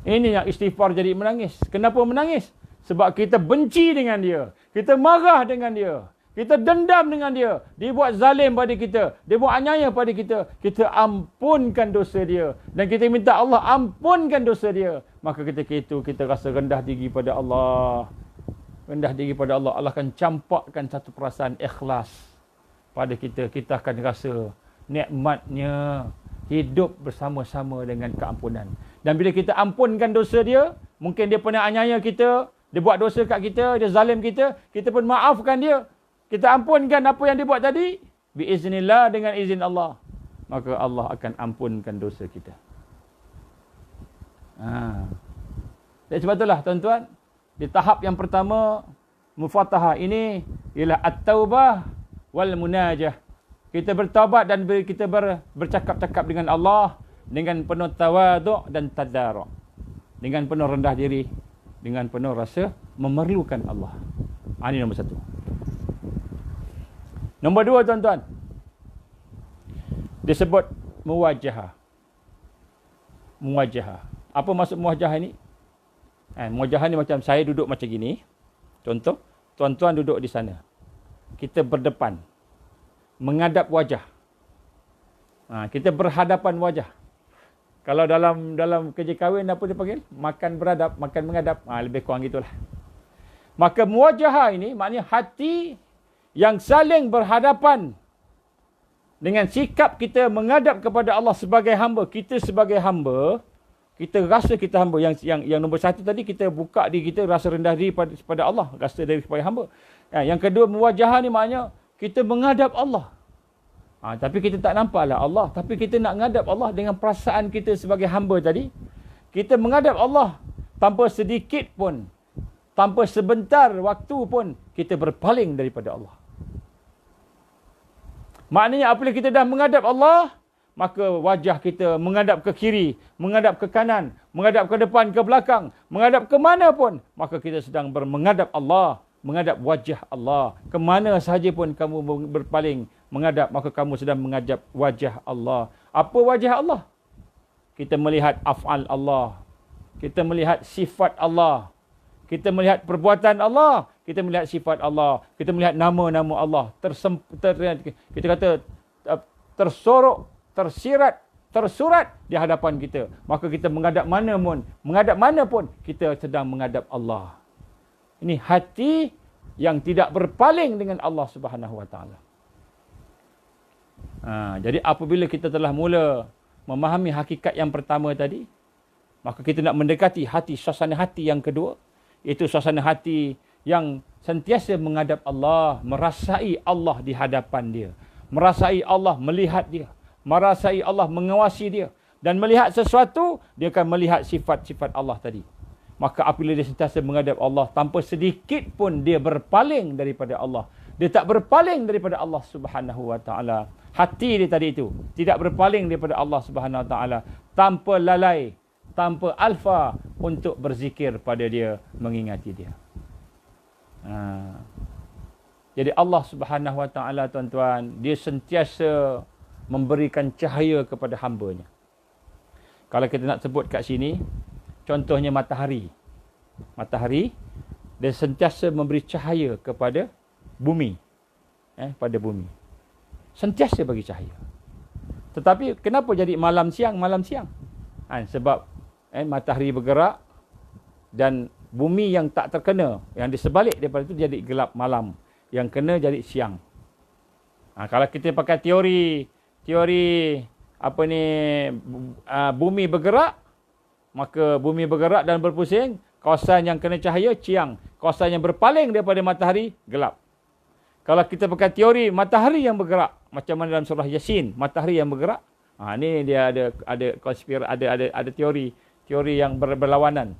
Ini yang istighfar jadi menangis. Kenapa menangis? Sebab kita benci dengan dia. Kita marah dengan dia. Kita dendam dengan dia. Dia buat zalim pada kita. Dia buat aniaya pada kita. Kita ampunkan dosa dia. Dan kita minta Allah ampunkan dosa dia. Maka ketika itu kita rasa rendah diri pada Allah. Rendah diri pada Allah. Allah akan campakkan satu perasaan ikhlas pada kita. Kita akan rasa nikmatnya hidup bersama-sama dengan keampunan. Dan bila kita ampunkan dosa dia, mungkin dia pernah aniaya kita, dia buat dosa kat kita, dia zalim kita pun maafkan dia. Kita ampunkan apa yang dia buat tadi, biiznillah, dengan izin Allah. Maka Allah akan ampunkan dosa kita. Dan sebab itulah tuan-tuan, di tahap yang pertama, mufatahah ini ialah at-taubah wal munajah. Kita bertaubat dan kita bercakap-cakap dengan Allah dengan penuh tawaduk dan tadarruk. Dengan penuh rendah diri, dengan penuh rasa memerlukan Allah. Ini nombor satu. Nombor dua, tuan-tuan, disebut muwajahah. Muwajahah. Apa maksud muwajahah ini? Muwajahah ni macam saya duduk macam gini. Contoh, tuan-tuan duduk di sana. Kita berdepan. Menghadap wajah. Kita berhadapan wajah. Kalau dalam kerja kahwin apa dia panggil? Makan beradab, makan menghadap. Lebih kurang gitulah. Maka muwajahah ini maknanya hati yang saling berhadapan dengan sikap kita menghadap kepada Allah sebagai hamba. Kita sebagai hamba, kita rasa kita hamba. Yang nombor satu tadi, kita buka diri kita, rasa rendah diri pada Allah, rasa dari sebagai hamba. Yang kedua, muwajahah ni maknanya kita menghadap Allah. Tapi kita tak nampaklah Allah. Tapi kita nak menghadap Allah dengan perasaan kita sebagai hamba tadi. Kita menghadap Allah tanpa sedikit pun, tanpa sebentar waktu pun, kita berpaling daripada Allah. Maknanya apabila kita dah menghadap Allah, maka wajah kita menghadap ke kiri, menghadap ke kanan, menghadap ke depan, ke belakang, menghadap ke mana pun, maka kita sedang menghadap Allah. Menghadap wajah Allah. Kemana sahaja pun kamu berpaling menghadap, maka kamu sedang menghadap wajah Allah. Apa wajah Allah? Kita melihat af'al Allah. Kita melihat sifat Allah. Kita melihat perbuatan Allah. Kita melihat sifat Allah. Kita melihat nama-nama Allah. Kita kata tersorok, tersurat di hadapan kita. Maka kita menghadap mana pun, kita sedang menghadap Allah. Ini hati yang tidak berpaling dengan Allah Subhanahu Wa Taala. Jadi apabila kita telah mula memahami hakikat yang pertama tadi, maka kita nak mendekati suasana hati yang kedua, iaitu suasana hati yang sentiasa menghadap Allah, merasai Allah di hadapan dia, merasai Allah melihat dia, merasai Allah mengawasi dia, dan melihat sesuatu, dia akan melihat sifat-sifat Allah tadi. Maka apabila dia sentiasa menghadap Allah, tanpa sedikit pun dia berpaling daripada Allah. Dia tak berpaling daripada Allah Subhanahu Wa Taala. Hati dia tadi itu tidak berpaling daripada Allah Subhanahu Wa Taala, tanpa lalai, tanpa alfa untuk berzikir pada dia, mengingati dia. Jadi Allah Subhanahu Wa Taala, tuan-tuan, dia sentiasa memberikan cahaya kepada hamba-Nya. Kalau kita nak sebut kat sini, contohnya matahari. Matahari, dia sentiasa memberi cahaya kepada bumi. Pada bumi. Sentiasa bagi cahaya. Tetapi kenapa jadi malam siang? Sebab matahari bergerak dan bumi yang tak terkena, yang di sebalik daripada itu jadi gelap malam. Yang kena jadi siang. Kalau kita pakai teori bumi bergerak, maka bumi bergerak dan berpusing, kawasan yang kena cahaya siang, kawasan yang berpaling daripada matahari gelap. Kalau kita pakai teori matahari yang bergerak, macam mana dalam surah Yasin, matahari yang bergerak, ni dia ada teori yang berlawanan.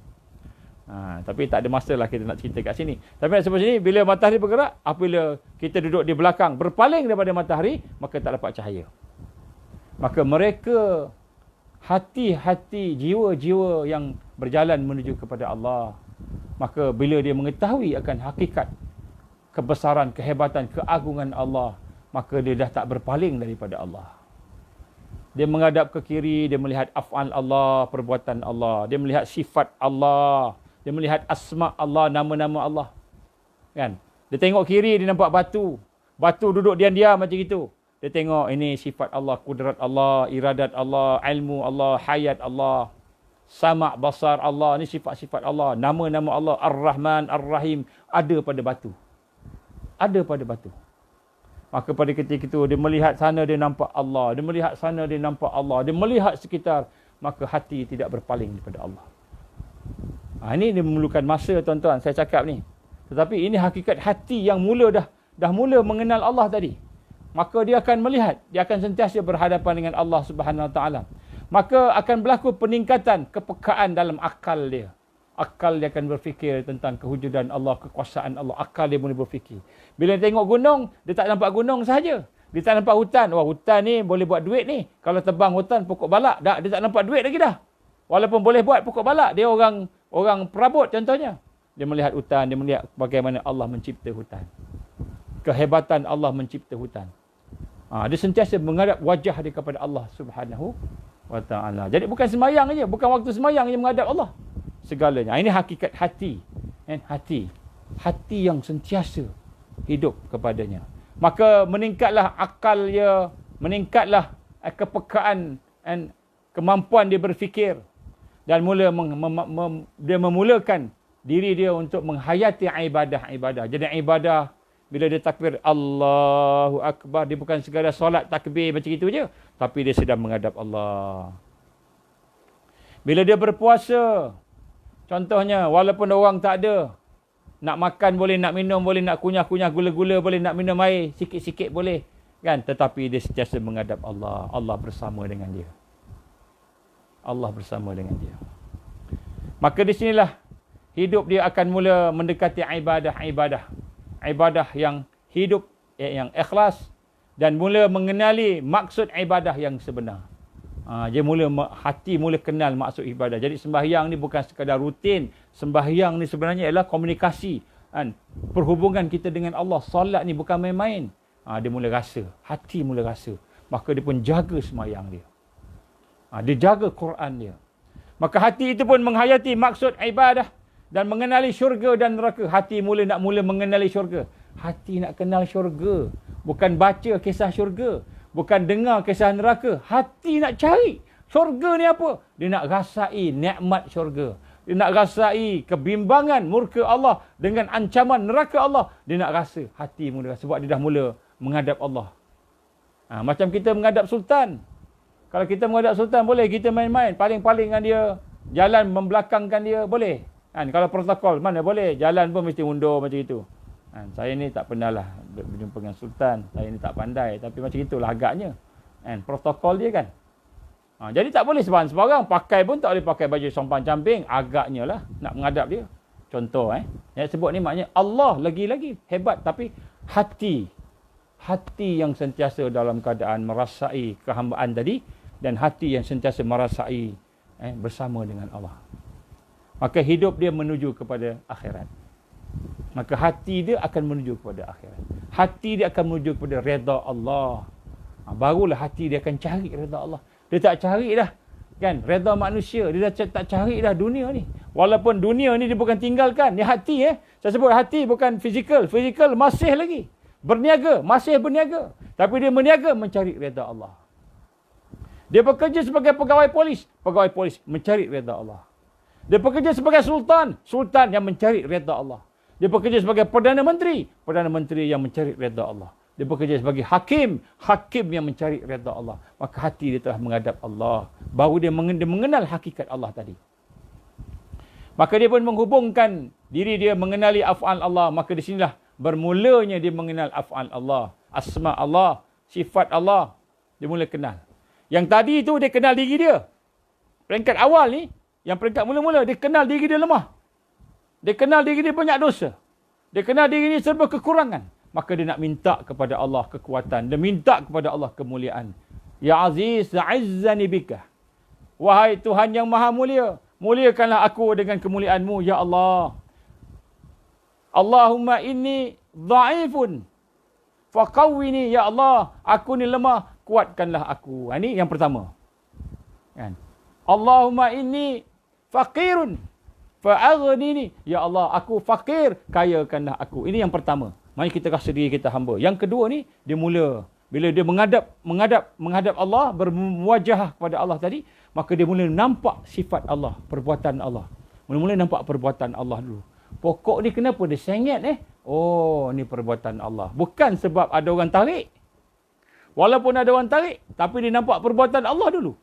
Tapi tak ada masa lah kita nak cerita kat sini. Tapi nak sebut sini, bila matahari bergerak, apabila kita duduk di belakang, berpaling daripada matahari, maka tak dapat cahaya. Maka mereka, hati-hati, jiwa-jiwa yang berjalan menuju kepada Allah, maka bila dia mengetahui akan hakikat, kebesaran, kehebatan, keagungan Allah, maka dia dah tak berpaling daripada Allah. Dia menghadap ke kiri, dia melihat af'al Allah, perbuatan Allah. Dia melihat sifat Allah. Dia melihat asma Allah, nama-nama Allah. Kan? Dia tengok kiri, dia nampak batu. Batu duduk diam-diam macam itu. Dia tengok ini sifat Allah, kudrat Allah, iradat Allah, ilmu Allah, hayat Allah. Sama' basar Allah, ini sifat-sifat Allah. Nama-nama Allah, Ar-Rahman, Ar-Rahim. Ada pada batu. Ada pada batu. Maka pada ketika itu, dia melihat sana, dia nampak Allah. Dia melihat sana, dia nampak Allah. Dia melihat sekitar. Maka hati tidak berpaling daripada Allah. Ini dia memerlukan masa, tuan-tuan. Saya cakap ni. Tetapi ini hakikat hati yang dah mula mengenal Allah tadi. Maka dia akan melihat. Dia akan sentiasa berhadapan dengan Allah Subhanahu Wa Taala. Maka akan berlaku peningkatan kepekaan dalam akal dia. Akal dia akan berfikir tentang kewujudan Allah, kekuasaan Allah. Akal dia boleh berfikir. Bila dia tengok gunung, dia tak nampak gunung sahaja. Dia tak nampak hutan. Wah, hutan ni boleh buat duit ni. Kalau tebang hutan, pokok balak. Dia tak nampak duit lagi dah. Walaupun boleh buat pokok balak. Dia orang perabot contohnya. Dia melihat hutan. Dia melihat bagaimana Allah mencipta hutan. Kehebatan Allah mencipta hutan. Dia sentiasa menghadap wajah dia kepada Allah Subhanahu Wa Taala. Jadi bukan semayang aja. Bukan waktu semayang aja menghadap Allah. Segalanya. Ini hakikat hati. Hati yang sentiasa hidup kepadanya. Maka meningkatlah akal dia, meningkatlah kepekaan dan kemampuan dia berfikir. Dan dia memulakan diri dia untuk menghayati ibadah-ibadah. Jadi ibadah, bila dia takbir Allahu Akbar, dia bukan sekadar solat takbir macam itu je. Tapi dia sedang menghadap Allah. Bila dia berpuasa, contohnya, walaupun orang tak ada, nak makan boleh, nak minum boleh, nak kunyah-kunyah gula-gula boleh, nak minum air sikit-sikit boleh. Kan? Tetapi dia sentiasa menghadap Allah. Allah bersama dengan dia. Allah bersama dengan dia. Maka di sinilah hidup dia akan mula mendekati ibadah-ibadah. Ibadah yang hidup, yang ikhlas. Dan mula mengenali maksud ibadah yang sebenar. Dia hati mula kenal maksud ibadah. Jadi sembahyang ni bukan sekadar rutin. Sembahyang ni sebenarnya ialah komunikasi. Perhubungan kita dengan Allah. Solat ni bukan main-main. Dia mula rasa. Hati mula rasa. Maka dia pun jaga sembahyang dia. Dia jaga Quran dia. Maka hati itu pun menghayati maksud ibadah. Dan mengenali syurga dan neraka. Hati nak mula mengenali syurga. Hati nak kenal syurga. Bukan baca kisah syurga. Bukan dengar kisah neraka. Hati nak cari. Syurga ni apa? Dia nak rasai nikmat syurga. Dia nak rasai kebimbangan murka Allah dengan ancaman neraka Allah. Dia nak rasa. Hati mula rasa. Sebab dia dah mula menghadap Allah. Macam kita menghadap sultan. Kalau kita menghadap sultan, boleh kita main-main. Paling-paling dengan dia. Jalan membelakangkan dia, boleh. Kalau protokol, mana boleh. Jalan pun mesti undur macam itu. Saya ni tak pernah lah berjumpa dengan sultan. Saya ni tak pandai. Tapi macam itulah agaknya. Protokol dia kan. Jadi tak boleh sebarang-sebarang. Pakai pun tak boleh pakai baju sompang camping. Agaknya lah nak menghadap dia. Contoh. Yang sebut ni maknanya Allah lagi-lagi hebat. Tapi hati. Hati yang sentiasa dalam keadaan merasai kehambaan tadi. Dan hati yang sentiasa merasai bersama dengan Allah. Maka hidup dia menuju kepada akhirat. Maka hati dia akan menuju kepada akhirat. Hati dia akan menuju kepada redha Allah. Barulah hati dia akan cari redha Allah. Dia tak cari dah. Kan? Redha manusia. Dia dah tak cari dah dunia ni. Walaupun dunia ni dia bukan tinggalkan. Ni hati Saya sebut hati bukan fizikal. Fizikal masih lagi. Berniaga. Masih berniaga. Tapi dia berniaga mencari redha Allah. Dia bekerja sebagai pegawai polis. Pegawai polis mencari redha Allah. Dia bekerja sebagai sultan. Sultan yang mencari redha Allah. Dia bekerja sebagai Perdana Menteri. Perdana Menteri yang mencari redha Allah. Dia bekerja sebagai hakim. Hakim yang mencari redha Allah. Maka hati dia telah menghadap Allah. Baru dia mengenal hakikat Allah tadi. Maka dia pun menghubungkan diri dia mengenali af'al Allah. Maka di sinilah bermulanya dia mengenal af'al Allah. Asma Allah. Sifat Allah. Dia mula kenal. Yang tadi tu dia kenal diri dia. Peringkat awal ni. Yang peringkat mula-mula dia kenal diri dia lemah. Dia kenal diri dia banyak dosa. Dia kenal diri dia serba kekurangan. Maka dia nak minta kepada Allah kekuatan. Dia minta kepada Allah kemuliaan. Ya Aziz, a'izzani bika. Wahai Tuhan yang maha mulia. Muliakanlah aku dengan kemuliaan-Mu, Ya Allah. Allahumma inni dha'ifun. Faqawwini, Ya Allah. Aku ni lemah. kuatkanlah aku. Ini yang pertama. Kan? Allahumma inni faqirun fa'aghnini. Ya Allah, aku fakir, kayakanlah aku. Ini yang pertama. Mari kita rasa diri kita hamba. Yang kedua ni, dia mula bila dia menghadap Allah, berwajah kepada Allah tadi, maka dia mula nampak sifat Allah, perbuatan Allah. Mula-mula nampak perbuatan Allah dulu. Pokok ni kenapa dia sengit Oh, ni perbuatan Allah. Bukan sebab ada orang tarik. Walaupun ada orang tarik, tapi dia nampak perbuatan Allah dulu.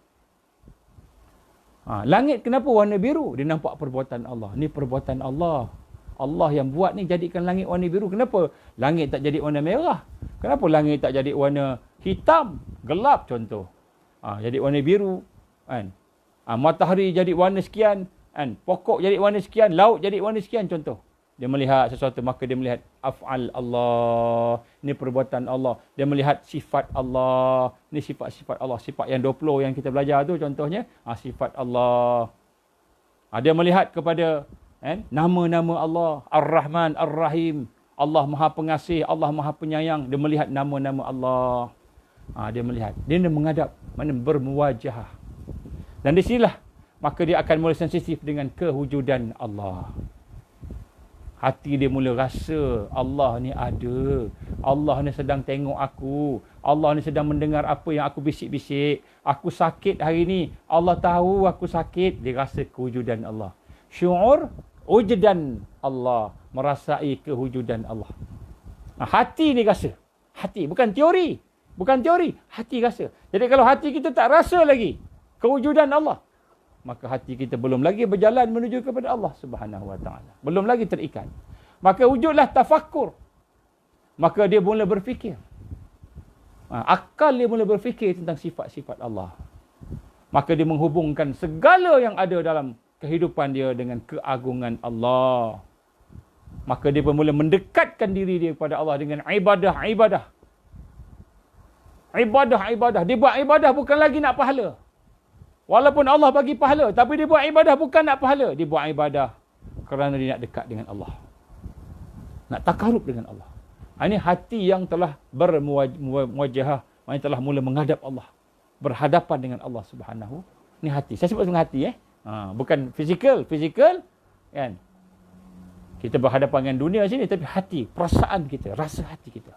Langit kenapa warna biru? Dia nampak perbuatan Allah. Ni perbuatan Allah. Allah yang buat ni jadikan langit warna biru. Kenapa langit tak jadi warna merah? Kenapa langit tak jadi warna hitam, gelap contoh? Jadi warna biru. Kan? Matahari jadi warna sekian. Kan? Pokok jadi warna sekian. Laut jadi warna sekian contoh. Dia melihat sesuatu, maka dia melihat af'al Allah. Ini perbuatan Allah. Dia melihat sifat Allah. Ini sifat-sifat Allah. Sifat yang 20 yang kita belajar tu contohnya. Sifat Allah. Dia melihat kepada nama-nama Allah. Ar-Rahman, Ar-Rahim. Allah Maha Pengasih, Allah Maha Penyayang. Dia melihat nama-nama Allah. Dia melihat. Dia menghadap, bermuwajah. Dan di sinilah, maka dia akan mula sensitif dengan kewujudan Allah. Hati dia mula rasa Allah ni ada. Allah ni sedang tengok aku. Allah ni sedang mendengar apa yang aku bisik-bisik. Aku sakit hari ni. Allah tahu aku sakit. Dia rasa kewujudan Allah. Syu'ur wujdan Allah. Merasai kewujudan Allah. Hati ni rasa. Hati. Bukan teori. Bukan teori. Hati rasa. Jadi kalau hati kita tak rasa lagi kewujudan Allah, maka hati kita belum lagi berjalan menuju kepada Allah Subhanahu Wa Taala. Belum lagi terikat. Maka wujudlah tafakkur. Maka dia mula berfikir. Akal dia mula berfikir tentang sifat-sifat Allah. Maka dia menghubungkan segala yang ada dalam kehidupan dia dengan keagungan Allah. Maka dia mula mendekatkan diri dia kepada Allah dengan ibadah-ibadah. Ibadah-ibadah. Dia buat ibadah bukan lagi nak pahala. Walaupun Allah bagi pahala, tapi dia buat ibadah bukan nak pahala. Dia buat ibadah kerana dia nak dekat dengan Allah. Nak takarub dengan Allah. Ini hati yang telah bermuwajahah. Yang telah mula menghadap Allah. Berhadapan dengan Allah Subhanahu. Ini hati. Saya sebut dengan hati. Bukan fizikal. Fizikal, kan? Kita berhadapan dengan dunia sini, tapi hati, perasaan kita, rasa hati kita.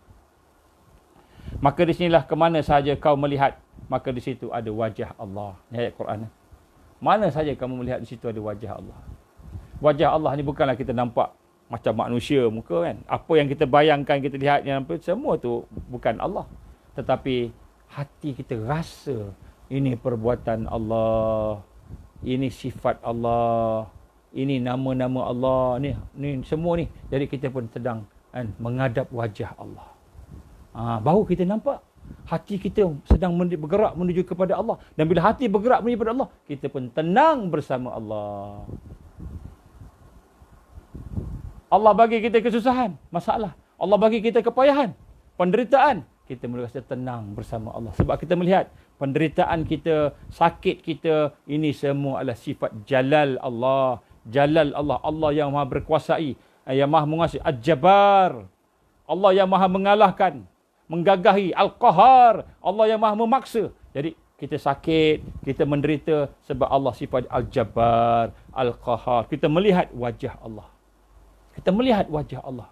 Maka di sinilah ke mana sahaja kau melihat, maka di situ ada wajah Allah. Ini ayat Quran. Mana saja kamu melihat, di situ ada wajah Allah. Wajah Allah ni bukanlah kita nampak macam manusia muka, kan. Apa yang kita bayangkan, kita lihat, semua tu bukan Allah. Tetapi hati kita rasa ini perbuatan Allah. Ini sifat Allah. Ini nama-nama Allah. Ni semua ni. Jadi kita pun sedang menghadap wajah Allah. Baru kita nampak hati kita sedang bergerak menuju kepada Allah. Dan bila hati bergerak menuju kepada Allah, kita pun tenang bersama Allah. Allah bagi kita kesusahan, masalah. Allah bagi kita kepayahan, penderitaan. Kita mula rasa tenang bersama Allah. Sebab kita melihat penderitaan kita, sakit kita, ini semua adalah sifat jalal Allah. Jalal Allah. Allah yang maha berkuasai, yang maha menguasai. Al-Jabbar. Allah yang maha mengalahkan, menggagahi. Al-Qahar. Allah yang maha memaksa. Jadi kita sakit, kita menderita sebab Allah sifat Al-Jabbar, Al-Qahar. Kita melihat wajah Allah. Kita melihat wajah Allah.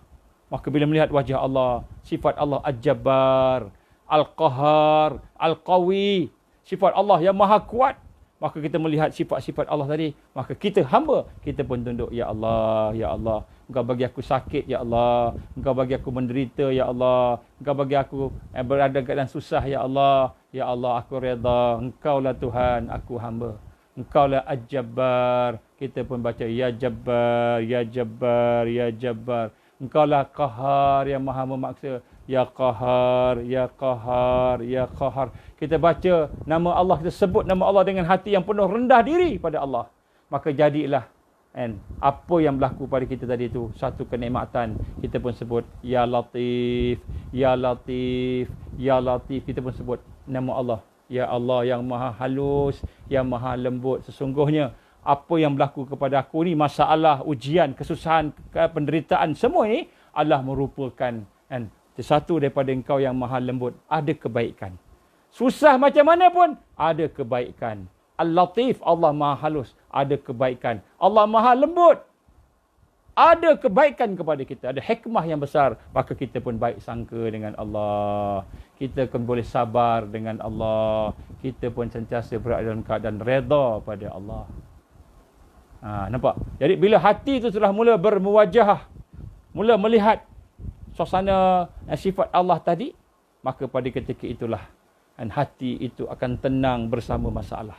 Maka bila melihat wajah Allah, sifat Allah Al-Jabbar, Al-Qahar, Al-Qawi, sifat Allah yang maha kuat, maka kita melihat sifat-sifat Allah tadi, maka kita hamba, kita pun tunduk, Ya Allah, Ya Allah, Engkau bagi aku sakit, Ya Allah, Engkau bagi aku menderita, Ya Allah, Engkau bagi aku berada dalam susah, Ya Allah, Ya Allah, aku redha, Engkaulah Tuhan, aku hamba. Engkaulah Al-Jabbar. Kita pun baca Ya Jabbar, Ya Jabbar, Ya Jabbar. Engkaulah Qahar yang maha memaksa. Ya Qahar, Ya Qahar, Ya Qahar. Kita baca nama Allah, kita sebut nama Allah dengan hati yang penuh rendah diri pada Allah. Maka jadilah apa yang berlaku pada kita tadi itu satu kenikmatan. Kita pun sebut Ya Latif, Ya Latif, Ya Latif. Kita pun sebut nama Allah. Ya Allah yang maha halus, yang maha lembut. Sesungguhnya apa yang berlaku kepada aku ni, masalah, ujian, kesusahan, penderitaan, semua ini adalah merupakan satu daripada Engkau yang maha lembut. Ada kebaikan. Susah macam mana pun, ada kebaikan. Al-Latif, Allah Maha Halus, ada kebaikan. Allah Maha Lembut, ada kebaikan kepada kita. Ada hikmah yang besar. Maka kita pun baik sangka dengan Allah. Kita pun boleh sabar dengan Allah. Kita pun sentiasa berada dalam keadaan reda pada Allah. Nampak? Jadi bila hati itu sudah mula bermuwajahah, mula melihat suasana sifat Allah tadi, maka pada ketika itulah hati itu akan tenang bersama masalah.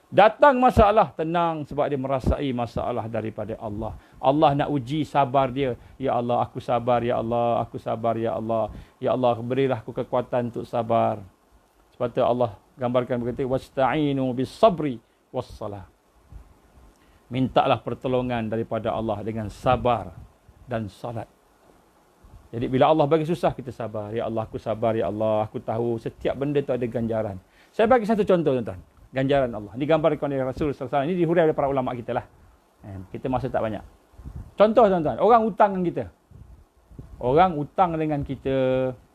Datang masalah, tenang sebab dia merasai masalah daripada Allah. Allah nak uji sabar dia. Ya Allah, aku sabar. Ya Allah, aku sabar. Ya Allah. Ya Allah, berilah aku kekuatan untuk sabar. Sebab tu Allah gambarkan berkata, wasta'inu bis sabri was salah. Mintalah pertolongan daripada Allah dengan sabar dan salat. Jadi bila Allah bagi susah, kita sabar. Ya Allah, aku sabar. Ya Allah, aku tahu setiap benda tu ada ganjaran. Saya bagi satu contoh, tuan-tuan. Ganjaran Allah. Digambarkan oleh Rasul SAW. Ini dihuraikan oleh para ulama kita lah. Kita masa tak banyak. Contoh, tuan-tuan. Orang hutang dengan kita. Orang hutang dengan kita.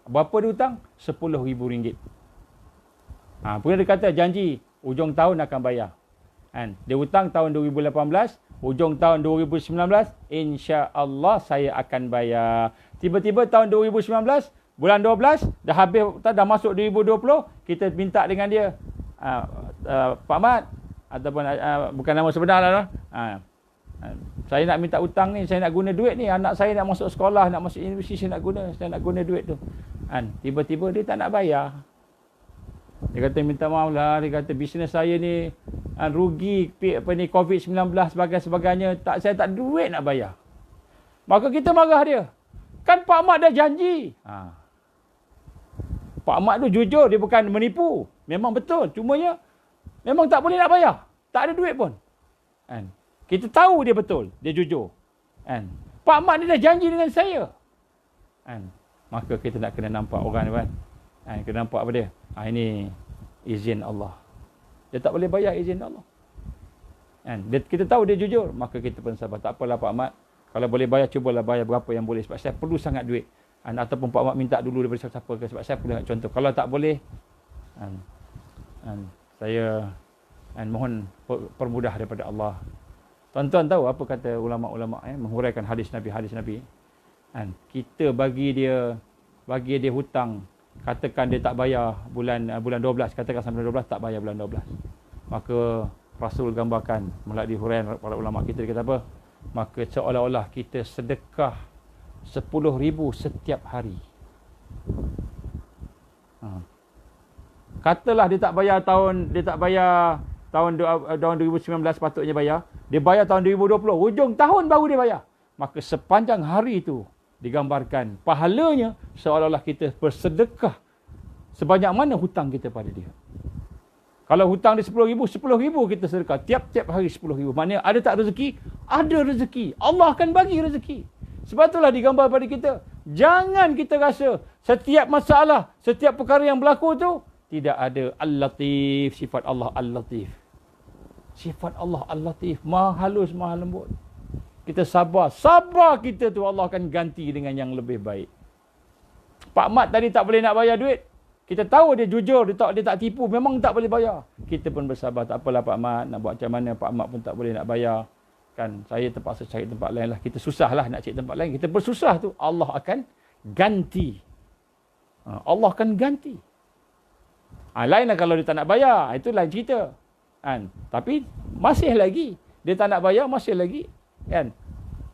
Berapa dia hutang? RM10,000. Punya dia kata janji hujung tahun akan bayar. Dia hutang tahun 2018, hujung tahun 2019, insya-Allah saya akan bayar. Tiba-tiba tahun 2019, bulan 12, dah habis, dah masuk 2020, kita minta dengan dia, Pak Mat, ataupun bukan nama sebenar lah. Saya nak minta hutang ni, saya nak guna duit ni, anak saya nak masuk sekolah, nak masuk universiti, saya nak guna duit tu. Tiba-tiba dia tak nak bayar. Dia kata minta maaf lah, dia kata bisnes saya ni rugi COVID-19 sebagainya, saya tak ada duit nak bayar. Maka kita marah dia. Kan Pak Mat dah janji. Pak Mat tu jujur, dia bukan menipu. Memang betul, cumanya memang tak boleh nak bayar. Tak ada duit pun. Kita tahu dia betul, dia jujur. Pak Mat ni dah janji dengan saya. Maka kita nak kena nampak orang ni kan. Kena nampak apa dia? Ini izin Allah. Dia tak boleh bayar izin Allah. Kita tahu dia jujur, maka kita pun sabar. Tak apalah Pak Mat, kalau boleh bayar, cubalah bayar berapa yang boleh. Sebab saya perlu sangat duit. Ataupun Pak Mat minta dulu daripada siapa-siapa ke. Sebab saya perlu nak contoh. Kalau tak boleh, saya mohon permudah daripada Allah. Tuan-tuan tahu apa kata ulama-ulama menghuraikan hadis Nabi. Kita bagi dia hutang, katakan dia tak bayar bulan 12, katakan sampai 12 tak bayar bulan 12. Maka Rasul gambarkan melalui huraian para ulama kita, dia kata apa? Maka seolah-olah kita sedekah 10,000 setiap hari. Katalah dia tak bayar tahun 2019 patutnya bayar. Dia bayar tahun 2020, hujung tahun baru dia bayar. Maka sepanjang hari itu digambarkan pahalanya seolah-olah kita bersedekah sebanyak mana hutang kita pada dia. Kalau hutang dia 10,000 kita sedekah. Tiap-tiap hari 10,000. Maknanya ada tak rezeki? Ada rezeki. Allah akan bagi rezeki. Sebab itulah digambar pada kita. Jangan kita rasa setiap masalah, setiap perkara yang berlaku tu tidak ada Al-Latif. Sifat Allah Al-Latif. Sifat Allah Al-Latif. Maha halus, maha lembut. Kita sabar. Sabar kita tu Allah akan ganti dengan yang lebih baik. Pak Mat tadi tak boleh nak bayar duit. Kita tahu dia jujur, dia tak tipu, memang tak boleh bayar. Kita pun bersabar, tak apalah Pak Mat, nak buat macam mana, Pak Mat pun tak boleh nak bayar. Kan, saya terpaksa cari tempat lain lah. Kita susahlah nak cari tempat lain. Kita bersusah tu, Allah akan ganti. Allah akan ganti. Lainlah kalau dia tak nak bayar, itu lain cerita. Tapi masih lagi, dia tak nak bayar, masih lagi. Kan?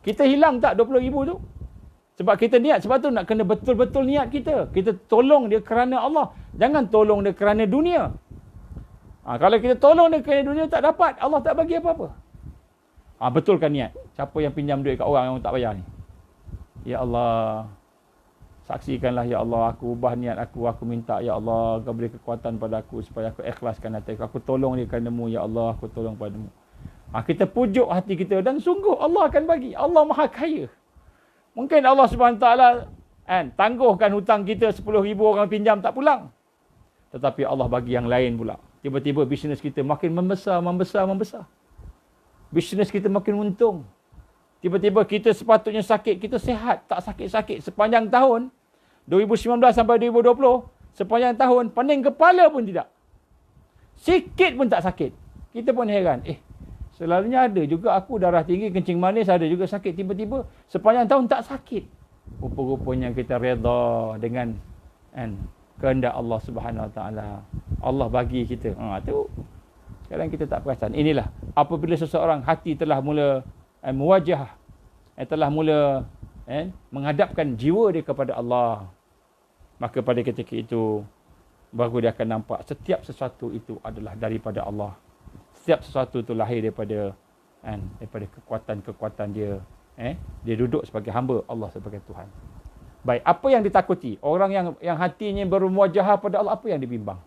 Kita hilang tak 20,000 tu? Sebab kita niat, sebab tu nak kena betul-betul niat kita. Kita tolong dia kerana Allah. Jangan tolong dia kerana dunia. Kalau kita tolong dia kerana dunia, tak dapat. Allah tak bagi apa-apa. Betulkan niat. Siapa yang pinjam duit kat orang yang tak bayar ni? Ya Allah, saksikanlah ya Allah, aku ubah niat aku minta ya Allah, kau beri kekuatan pada aku supaya aku ikhlaskan hati aku. Aku tolong dia kerana-Mu ya Allah, aku tolong padamu. Kita pujuk hati kita dan sungguh Allah akan bagi. Allah Maha Kaya. Mungkin Allah SWT tangguhkan hutang kita 10,000 orang pinjam tak pulang. Tetapi Allah bagi yang lain pula. Tiba-tiba bisnes kita makin membesar. Bisnes kita makin untung. Tiba-tiba kita sepatutnya sakit, kita sihat, tak sakit-sakit. Sepanjang tahun 2019 sampai 2020, sepanjang tahun, pening kepala pun tidak. Sikit pun tak sakit. Kita pun heran, selalunya ada juga aku darah tinggi, kencing manis, ada juga sakit. Tiba-tiba sepanjang tahun tak sakit. Rupa-rupanya kita redha dengan kehendak Allah Subhanahu Wa Taala. Allah bagi kita. Tu sekarang kita tak perasan. Inilah apabila seseorang hati telah mula muwajah, telah mula menghadapkan jiwa dia kepada Allah, maka pada ketika itu baru dia akan nampak setiap sesuatu itu adalah daripada Allah. Setiap sesuatu itu lahir daripada kekuatan-kekuatan dia. Dia duduk sebagai hamba, Allah sebagai Tuhan. Baik, apa yang ditakuti? Orang yang hatinya bermuwajahah pada Allah, apa yang dibimbang?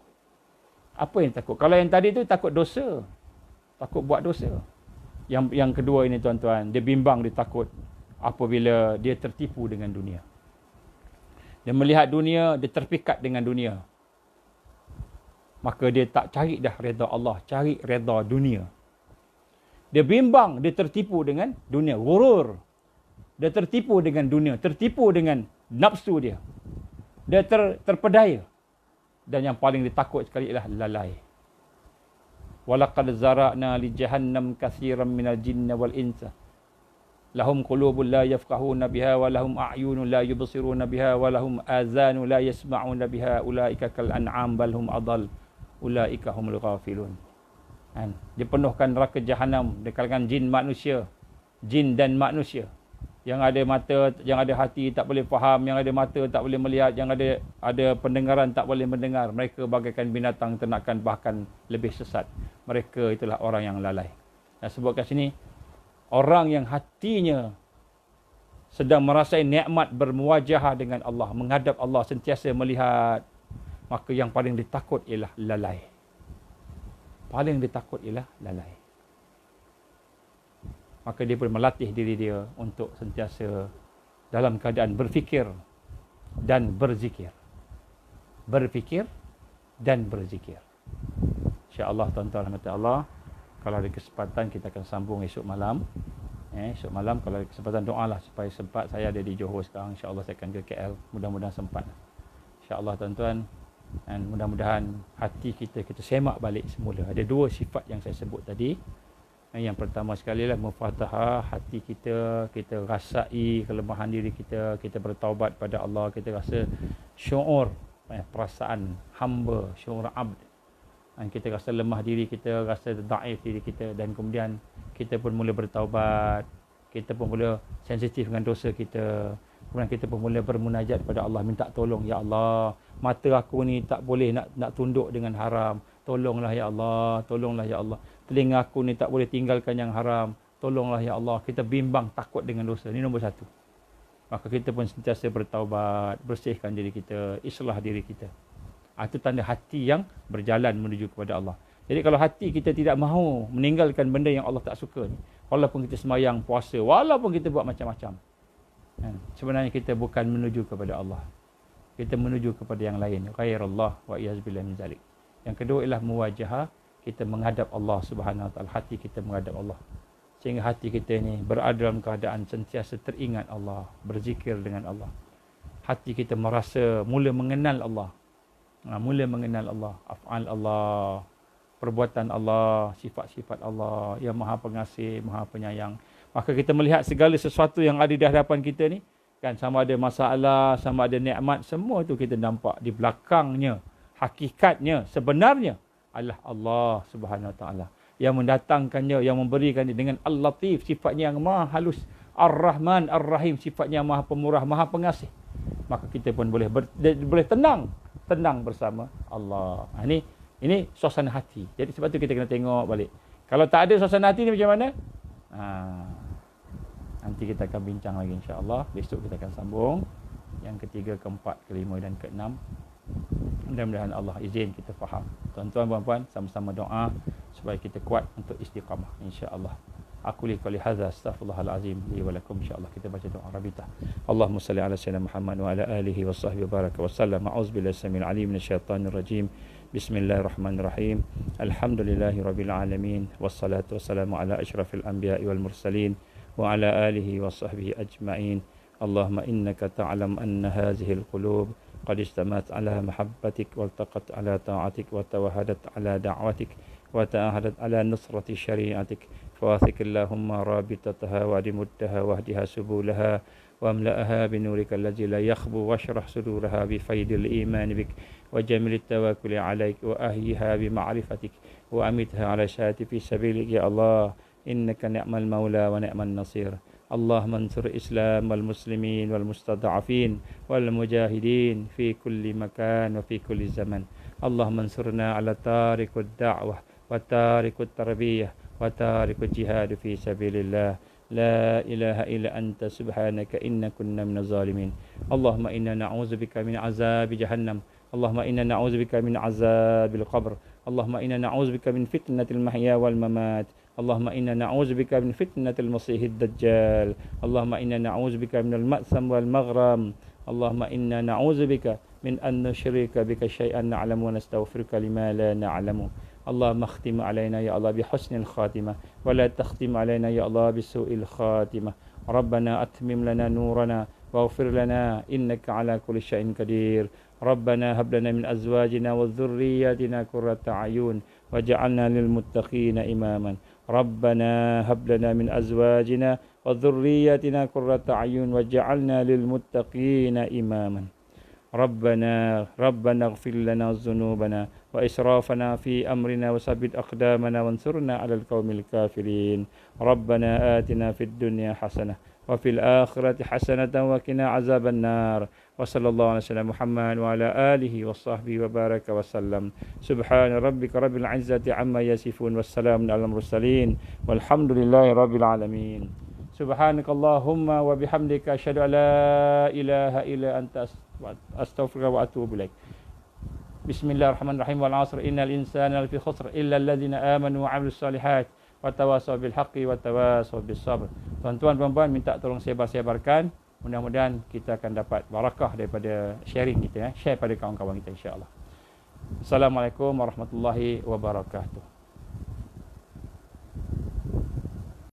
Apa yang takut? Kalau yang tadi tu takut dosa. Takut buat dosa. Yang kedua ini tuan-tuan, dia bimbang, dia takut apabila dia tertipu dengan dunia. Dia melihat dunia, dia terpikat dengan dunia. Maka dia tak cari dah redha Allah, cari redha dunia. Dia bimbang, dia tertipu dengan dunia. Ghurur. Dia tertipu dengan dunia, tertipu dengan nafsu dia. Dia terpedaya. Dan yang paling ditakut sekali ialah lalai. Walaqad zara'na li jahannam katsiran minal jinni wal insa. Lahum qulubun la yafqahuna biha wa lahum a'yunun la yubsiruna biha wa lahum azanun la yasma'una biha ulaika kal an'am bal hum adall. Ulaika humul ghafilun. Dia penuhkan neraka jahanam di kalangan jin manusia. Jin dan manusia. Yang ada mata, yang ada hati tak boleh faham, yang ada mata tak boleh melihat, yang ada pendengaran tak boleh mendengar. Mereka bagaikan binatang ternakan, bahkan lebih sesat. Mereka itulah orang yang lalai. Dan sebutkan sini, orang yang hatinya sedang merasai nikmat bermuwajahah dengan Allah, menghadap Allah, sentiasa melihat, maka yang paling ditakut ialah lalai. Paling ditakut ialah lalai. Maka dia pun melatih diri dia untuk sentiasa dalam keadaan berfikir dan berzikir. Berfikir dan berzikir. InsyaAllah tuan-tuan rahmat Allah, kalau ada kesempatan kita akan sambung esok malam. Esok malam kalau ada kesempatan, doalah supaya sempat. Saya ada di Johor sekarang, insyaAllah saya akan ke KL. Mudah-mudahan sempat. InsyaAllah tuan-tuan. Dan mudah-mudahan hati kita semak balik semula. Ada dua sifat yang saya sebut tadi. Yang pertama sekali lah mufatahah hati kita rasai kelemahan diri kita bertaubat pada Allah, kita rasa syuur, perasaan hamba, syuur abd. Dan kita rasa lemah diri kita, rasa daif diri kita, dan kemudian kita pun mula bertaubat, kita pun mula sensitif dengan dosa kita. Kemudian kita pun mula bermunajat pada Allah, minta tolong, ya Allah, mata aku ni tak boleh nak tunduk dengan haram. Tolonglah ya Allah, tolonglah ya Allah. Telinga aku ni tak boleh tinggalkan yang haram. Tolonglah ya Allah. Kita bimbang, takut dengan dosa. Ini nombor satu. Maka kita pun sentiasa bertaubat, bersihkan diri kita, islah diri kita. Itu tanda hati yang berjalan menuju kepada Allah. Jadi kalau hati kita tidak mahu meninggalkan benda yang Allah tak suka ni, walaupun kita semayang, puasa, walaupun kita buat macam-macam, sebenarnya kita bukan menuju kepada Allah. Kita menuju kepada yang lain. Ghairallah wa iyazbillah min zalik. Yang kedua ialah muwajahah, kita menghadap Allah Subhanahu Wa Taala, hati kita menghadap Allah. Sehingga hati kita ini berada dalam keadaan sentiasa teringat Allah, berzikir dengan Allah. Hati kita merasa mula mengenal Allah. Mula mengenal Allah, af'al Allah, perbuatan Allah, sifat-sifat Allah yang Maha Pengasih, Maha Penyayang. Maka kita melihat segala sesuatu yang ada di hadapan kita ni, kan, sama ada masalah, sama ada nikmat, semua tu kita nampak di belakangnya. Hakikatnya, sebenarnya adalah Allah Subhanahu Wa Taala yang mendatangkannya, yang memberikannya dengan Al-Latif, sifatnya yang maha halus, Ar-Rahman, Ar-Rahim, sifatnya yang maha pemurah, maha pengasih. Maka kita pun boleh tenang bersama Allah. Ini suasana hati. Jadi sebab tu kita kena tengok balik. Kalau tak ada suasana hati ni macam mana? Nanti kita akan bincang lagi insya-Allah. Besok kita akan sambung yang ketiga, keempat, kelima dan keenam. Mudah-mudahan Allah izin kita faham. Tuan-tuan, puan-puan, sama-sama doa supaya kita kuat untuk istiqamah insya-Allah. Aku li qouli hadza astaghfirullahalazim li wa lakum, insya-Allah kita baca doa rabitah. Allahumma salli ala sayyidina Muhammad wa ala alihi wa sahbihi baraka wa sallam. A'udzubillahi samil alim minasyaitonir rajim. Bismillahirrahmanirrahim. Alhamdulillahirabbil alamin wassalatu wassalamu ala asyrafil anbiya'i wal mursalin wa ala alihi wa sahbihi ajma'in. Allahumma innaka ta'lam anna hadhihi al-qulub قد استمعت على محبتك والتقت على طاعتك وتوهدت على دعوتك وتعهدت على نصرة شريعتك فواثق اللهم رابطتها وأدمتها واهدها سبولها واملأها بنورك الذي لا يخبو واشرح صدورها بفيض الإيمان بك وجميل التوكل عليك وأهيها بمعرفتك وأمتها على شهادة في سبيلك يا الله إنك نعم المولى ونعم النصير. اللهم انصر الإسلام والمسلمين والمستضعفين والمجاهدين في كل مكان وفي كل زمن. اللهم انصرنا على تارك الدعوة وتارك التربية وتارك الجهاد في سبيل الله. لا إله إلا أنت سبحانك إنا كنا من الظالمين. اللهم إنا نعوذ بك من عذاب جهنم. اللهم إنا نعوذ بك من عذاب القبر. اللهم إنا نعوذ بك من فتنة المحيا والممات. اللهم إنا نعوذ بك من فتنة المسيح الدجال. اللهم إنا نعوذ بك من المأثم والمغرم. اللهم إنا نعوذ بك من أن نشرك بك شيئا نعلم ونستغفرك لما لا نعلم. اللهم اختم علينا يا الله بحسن الخاتمة ولا تختم علينا يا الله بسوء الخاتمة. ربنا أتمم لنا نورنا واغفر لنا إنك على كل شيء قدير. ربنا هب لنا من أزواجنا وذرياتنا قرة أعين واجعلنا للمتقين إماما. ربنا هب لنا من أزواجنا وذرياتنا قرة أعين واجعلنا للمتقين إماما. ربنا اغفر لنا ذنوبنا وإسرافنا في أمرنا وثبت أقدامنا وانصرنا على القوم الكافرين. ربنا آتنا في الدنيا حسنة وفي الآخرة حسنة وقنا عذاب النار. وصلى الله على سيدنا محمد وعلى آله وصحبه وبارك وسلم. سبحان ربك رب العزة عما يصفون والسلام على المرسلين والحمد لله رب العالمين. سبحانك اللهم وبحمدك أشهد أن لا إله إلا أنت أستغفرك وأتوب إليك. بسم الله الرحمن الرحيم والعصر إن الإنسان لفي خسر إلا الذين آمنوا وعملوا الصالحات watawasau bil haqqi watawasau bis sabr. Tuan-tuan puan-puan minta tolong sebar-sebarkan. Mudah-mudahan kita akan dapat barakah daripada sharing kita, share pada kawan-kawan kita insya-Allah. Assalamualaikum warahmatullahi wabarakatuh.